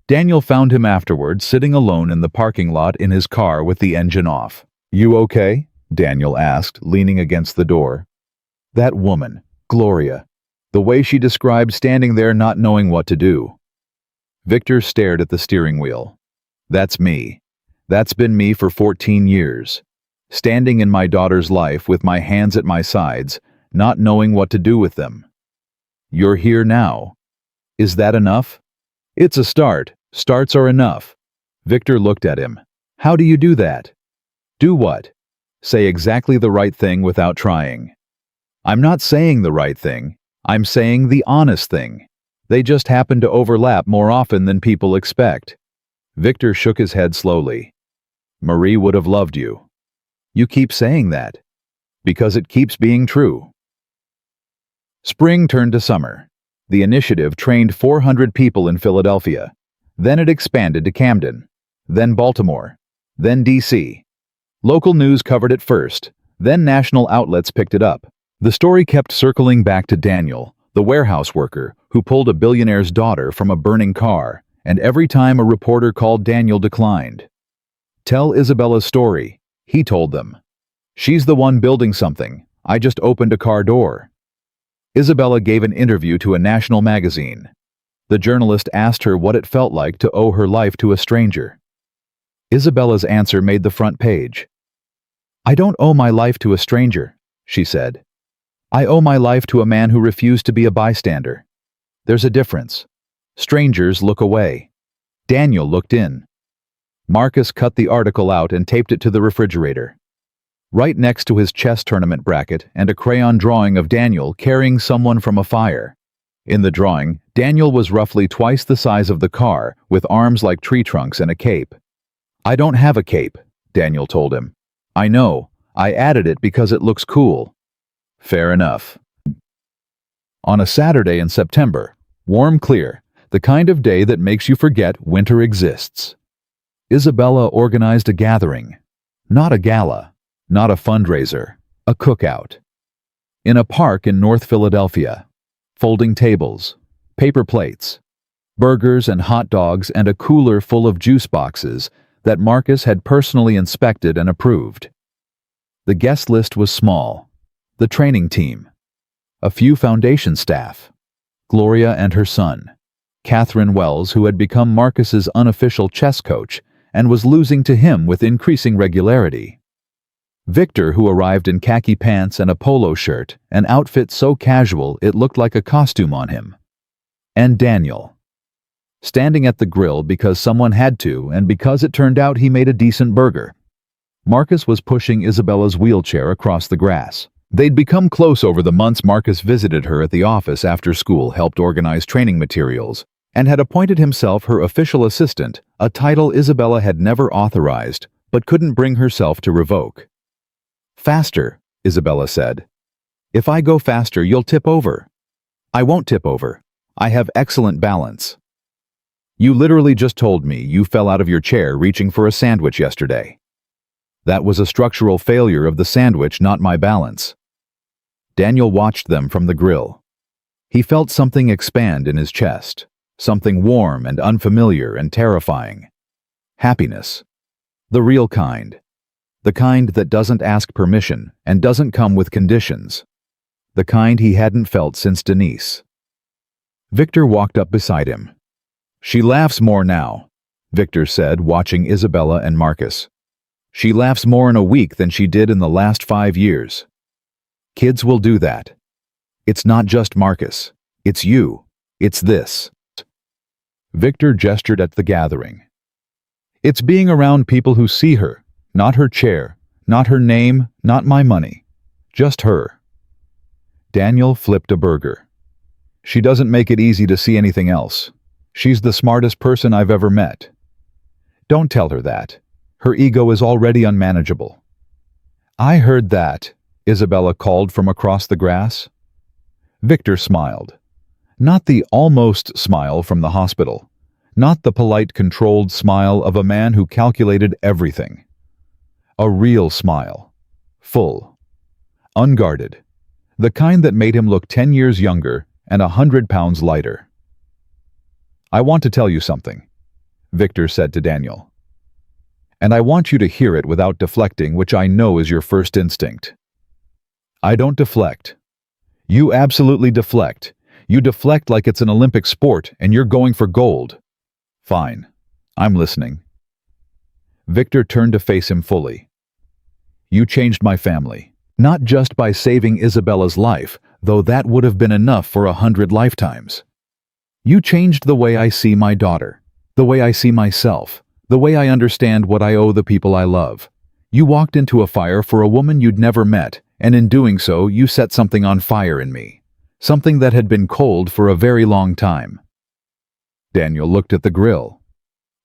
Daniel found him afterward sitting alone in the parking lot in his car with the engine off. "You okay?" Daniel asked, leaning against the door. That woman, Gloria, the way she described standing there not knowing what to do. Victor stared at the steering wheel. "That's me. That's been me for 14 years. Standing in my daughter's life with my hands at my sides, not knowing what to do with them. You're here now. Is that enough?" "It's a start. Starts are enough." Victor looked at him. "How do you do that?" "Do what?" "Say exactly the right thing without trying." "I'm not saying the right thing. I'm saying the honest thing. They just happen to overlap more often than people expect." Victor shook his head slowly. "Marie would have loved you." "You keep saying that." "Because it keeps being true." Spring turned to summer. The initiative trained 400 people in Philadelphia. Then it expanded to Camden. Then Baltimore. Then D.C. Local news covered it first. Then national outlets picked it up. The story kept circling back to Daniel, the warehouse worker who pulled a billionaire's daughter from a burning car, and every time a reporter called, Daniel declined. "Tell Isabella's story," he told them. "She's the one building something. I just opened a car door." Isabella gave an interview to a national magazine. The journalist asked her what it felt like to owe her life to a stranger. Isabella's answer made the front page. "I don't owe my life to a stranger," she said. "I owe my life to a man who refused to be a bystander. There's a difference. Strangers look away. Daniel looked in." Marcus cut the article out and taped it to the refrigerator. Right next to his chess tournament bracket and a crayon drawing of Daniel carrying someone from a fire. In the drawing, Daniel was roughly twice the size of the car, with arms like tree trunks and a cape. "I don't have a cape," Daniel told him. "I know. I added it because it looks cool." Fair enough. On a Saturday in September, warm, clear, the kind of day that makes you forget winter exists, Isabella organized a gathering. Not a gala, not a fundraiser, a cookout. In a park in North Philadelphia. Folding tables, paper plates, burgers and hot dogs, and a cooler full of juice boxes that Marcus had personally inspected and approved. The guest list was small. The training team. A few foundation staff. Gloria and her son. Catherine Wells, who had become Marcus's unofficial chess coach and was losing to him with increasing regularity. Victor, who arrived in khaki pants and a polo shirt, an outfit so casual it looked like a costume on him. And Daniel. Standing at the grill because someone had to and because it turned out he made a decent burger. Marcus was pushing Isabella's wheelchair across the grass. They'd become close over the months Marcus visited her at the office after school, helped organize training materials, and had appointed himself her official assistant, a title Isabella had never authorized but couldn't bring herself to revoke. Faster, Isabella said. If I go faster, you'll tip over. I won't tip over. I have excellent balance. You literally just told me you fell out of your chair reaching for a sandwich yesterday. That was a structural failure of the sandwich, not my balance. Daniel watched them from the grill. He felt something expand in his chest, something warm and unfamiliar and terrifying. Happiness. The real kind. The kind that doesn't ask permission and doesn't come with conditions. The kind he hadn't felt since Denise. Victor walked up beside him. She laughs more now, Victor said, watching Isabella and Marcus. She laughs more in a week than she did in the last 5 years. Kids will do that. It's not just Marcus. It's you. It's this. Victor gestured at the gathering. It's being around people who see her, not her chair, not her name, not my money. Just her. Daniel flipped a burger. She doesn't make it easy to see anything else. She's the smartest person I've ever met. Don't tell her that. Her ego is already unmanageable. I heard that, Isabella called from across the grass. Victor smiled. Not the almost smile from the hospital. Not the polite, controlled smile of a man who calculated everything. A real smile. Full. Unguarded. The kind that made him look 10 years younger and 100 pounds lighter. I want to tell you something, Victor said to Daniel. And I want you to hear it without deflecting, which I know is your first instinct. I don't deflect. You absolutely deflect. You deflect like it's an Olympic sport and you're going for gold. Fine. I'm listening. Victor turned to face him fully. You changed my family. Not just by saving Isabella's life, though that would have been enough for 100 lifetimes. You changed the way I see my daughter, the way I see myself, the way I understand what I owe the people I love. You walked into a fire for a woman you'd never met, and in doing so, you set something on fire in me. Something that had been cold for a very long time. Daniel looked at the grill,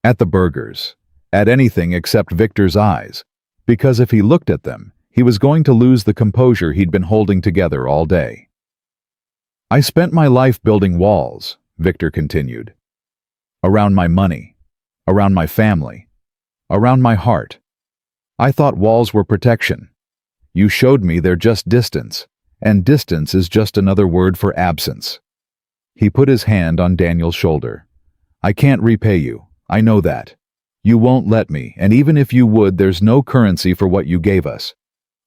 at the burgers, at anything except Victor's eyes, because if he looked at them, he was going to lose the composure he'd been holding together all day. I spent my life building walls, Victor continued. Around my money, around my family, around my heart. I thought walls were protection. You showed me they're just distance, and distance is just another word for absence. He put his hand on Daniel's shoulder. I can't repay you, I know that. You won't let me, and even if you would, there's no currency for what you gave us.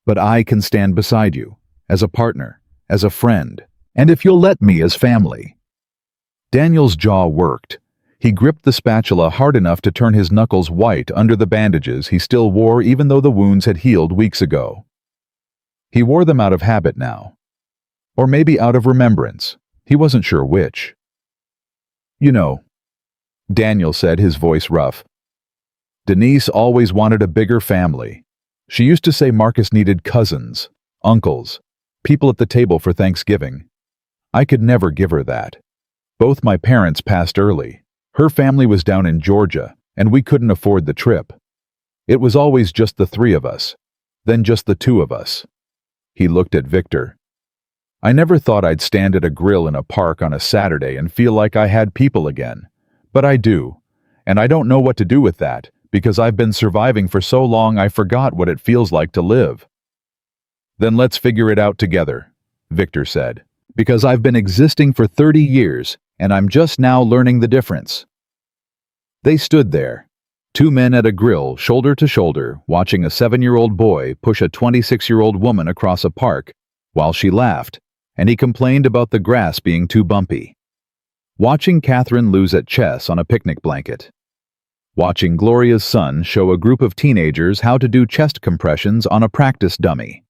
But I can stand beside you, as a partner, as a friend, and if you'll let me, as family. Daniel's jaw worked. He gripped the spatula hard enough to turn his knuckles white under the bandages he still wore even though the wounds had healed weeks ago. He wore them out of habit now. Or maybe out of remembrance. He wasn't sure which. You know, Daniel said, his voice rough. Denise always wanted a bigger family. She used to say Marcus needed cousins, uncles, people at the table for Thanksgiving. I could never give her that. Both my parents passed early. Her family was down in Georgia, and we couldn't afford the trip. It was always just the 3 of us, then just the 2 of us. He looked at Victor. I never thought I'd stand at a grill in a park on a Saturday and feel like I had people again. But I do, and I don't know what to do with that, because I've been surviving for so long I forgot what it feels like to live. Then let's figure it out together, Victor said, because I've been existing for 30 years, and I'm just now learning the difference. They stood there, 2 men at a grill, shoulder to shoulder, watching a 7-year-old boy push a 26-year-old woman across a park, while she laughed, and he complained about the grass being too bumpy. Watching Catherine lose at chess on a picnic blanket. Watching Gloria's son show a group of teenagers how to do chest compressions on a practice dummy.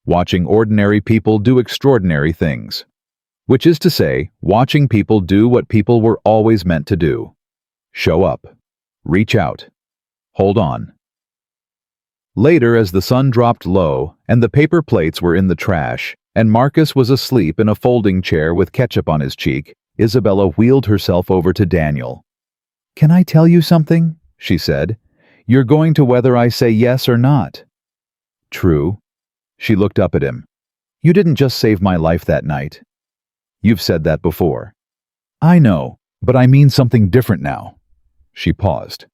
Watching ordinary people do extraordinary things. Which is to say, watching people do what people were always meant to do. Show up. Reach out. Hold on. Later, as the sun dropped low and the paper plates were in the trash, and Marcus was asleep in a folding chair with ketchup on his cheek, Isabella wheeled herself over to Daniel. Can I tell you something? She said. You're going to whether I say yes or not. True. She looked up at him. "You didn't just save my life that night." "You've said that before." "I know, but I mean something different now." She paused.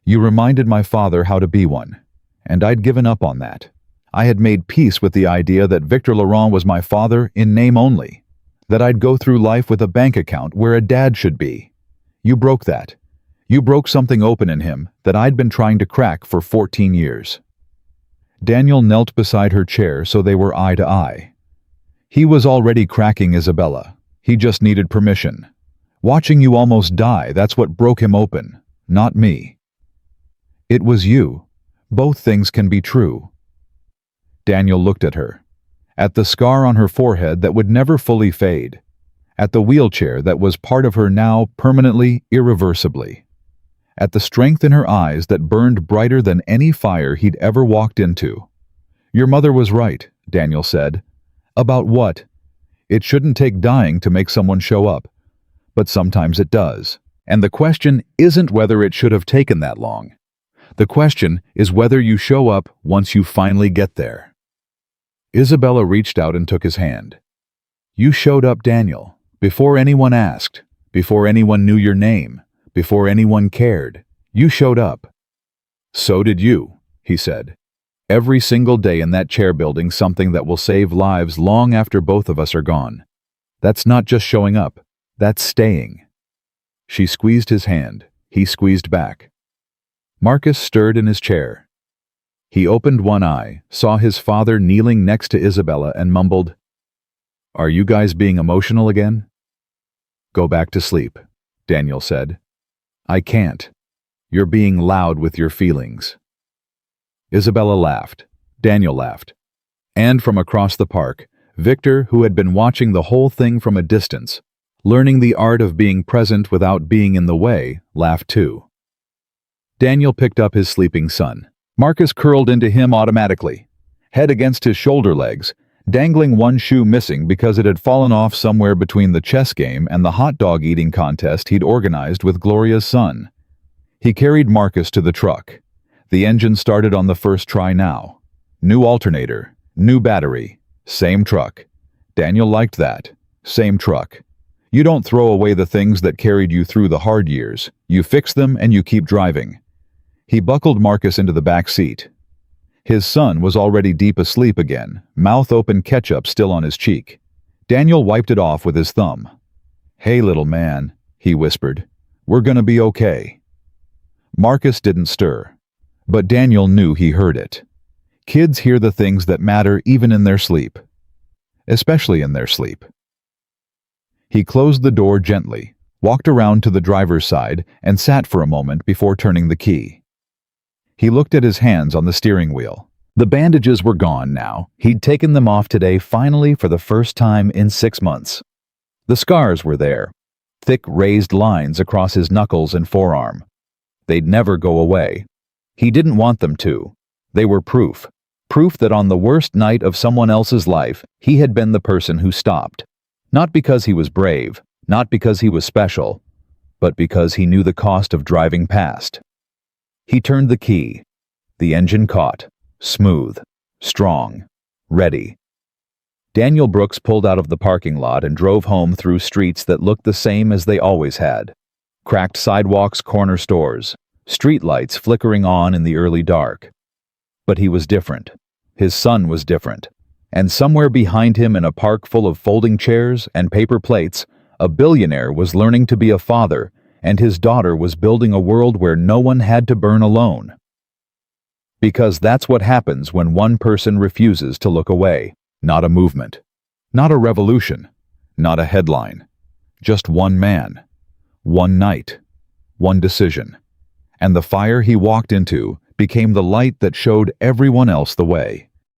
"You reminded my father how to be one, and I'd given up on that. I had made peace with the idea that Victor Laurent was my father in name only, that I'd go through life with a bank account where a dad should be. You broke that. You broke something open in him that I'd been trying to crack for 14 years. Daniel knelt beside her chair so they were eye to eye. He was already cracking Isabella. He just needed permission. Watching you almost die, that's what broke him open, not me. It was you. Both things can be true. Daniel looked at her. At the scar on her forehead that would never fully fade. At the wheelchair that was part of her now permanently, irreversibly. At the strength in her eyes that burned brighter than any fire he'd ever walked into. Your mother was right, Daniel said. About what? It shouldn't take dying to make someone show up. But sometimes it does. And the question isn't whether it should have taken that long. The question is whether you show up once you finally get there. Isabella reached out and took his hand. You showed up, Daniel, before anyone asked, before anyone knew your name, before anyone cared. You showed up. So did you, he said. Every single day in that chair building something that will save lives long after both of us are gone. That's not just showing up, that's staying. She squeezed his hand. He squeezed back. Marcus stirred in his chair. He opened one eye, saw his father kneeling next to Isabella, and mumbled, Are you guys being emotional again? Go back to sleep, Daniel said. I can't. You're being loud with your feelings. Isabella laughed. Daniel laughed. And from across the park, Victor, who had been watching the whole thing from a distance, learning the art of being present without being in the way, laughed too. Daniel picked up his sleeping son. Marcus curled into him automatically, head against his shoulder legs, dangling one shoe missing because it had fallen off somewhere between the chess game and the hot dog eating contest he'd organized with Gloria's son. He carried Marcus to the truck. The engine started on the first try now. New alternator, new battery, same truck. Daniel liked that. Same truck. You don't throw away the things that carried you through the hard years. You fix them and you keep driving. He buckled Marcus into the back seat. His son was already deep asleep again, mouth open, ketchup still on his cheek. Daniel wiped it off with his thumb. Hey, little man, he whispered. We're gonna be okay. Marcus didn't stir, but Daniel knew he heard it. Kids hear the things that matter even in their sleep. Especially in their sleep. He closed the door gently, walked around to the driver's side, and sat for a moment before turning the key. He looked at his hands on the steering wheel. The bandages were gone now. He'd taken them off today finally for the first time in 6 months. The scars were there, thick raised lines across his knuckles and forearm. They'd never go away. He didn't want them to. They were proof. Proof that on the worst night of someone else's life, he had been the person who stopped. Not because he was brave, not because he was special, but because he knew the cost of driving past. He turned the key. The engine caught. Smooth. Strong. Ready. Daniel Brooks pulled out of the parking lot and drove home through streets that looked the same as they always had. Cracked sidewalks, corner stores, street lights flickering on in the early dark. But he was different. His son was different. And somewhere behind him in a park full of folding chairs and paper plates, a billionaire was learning to be a father, and his daughter was building a world where no one had to burn alone. Because that's what happens when one person refuses to look away. Not a movement. Not a revolution. Not a headline. Just one man. One night. One decision. And the fire he walked into became the light that showed everyone else the way.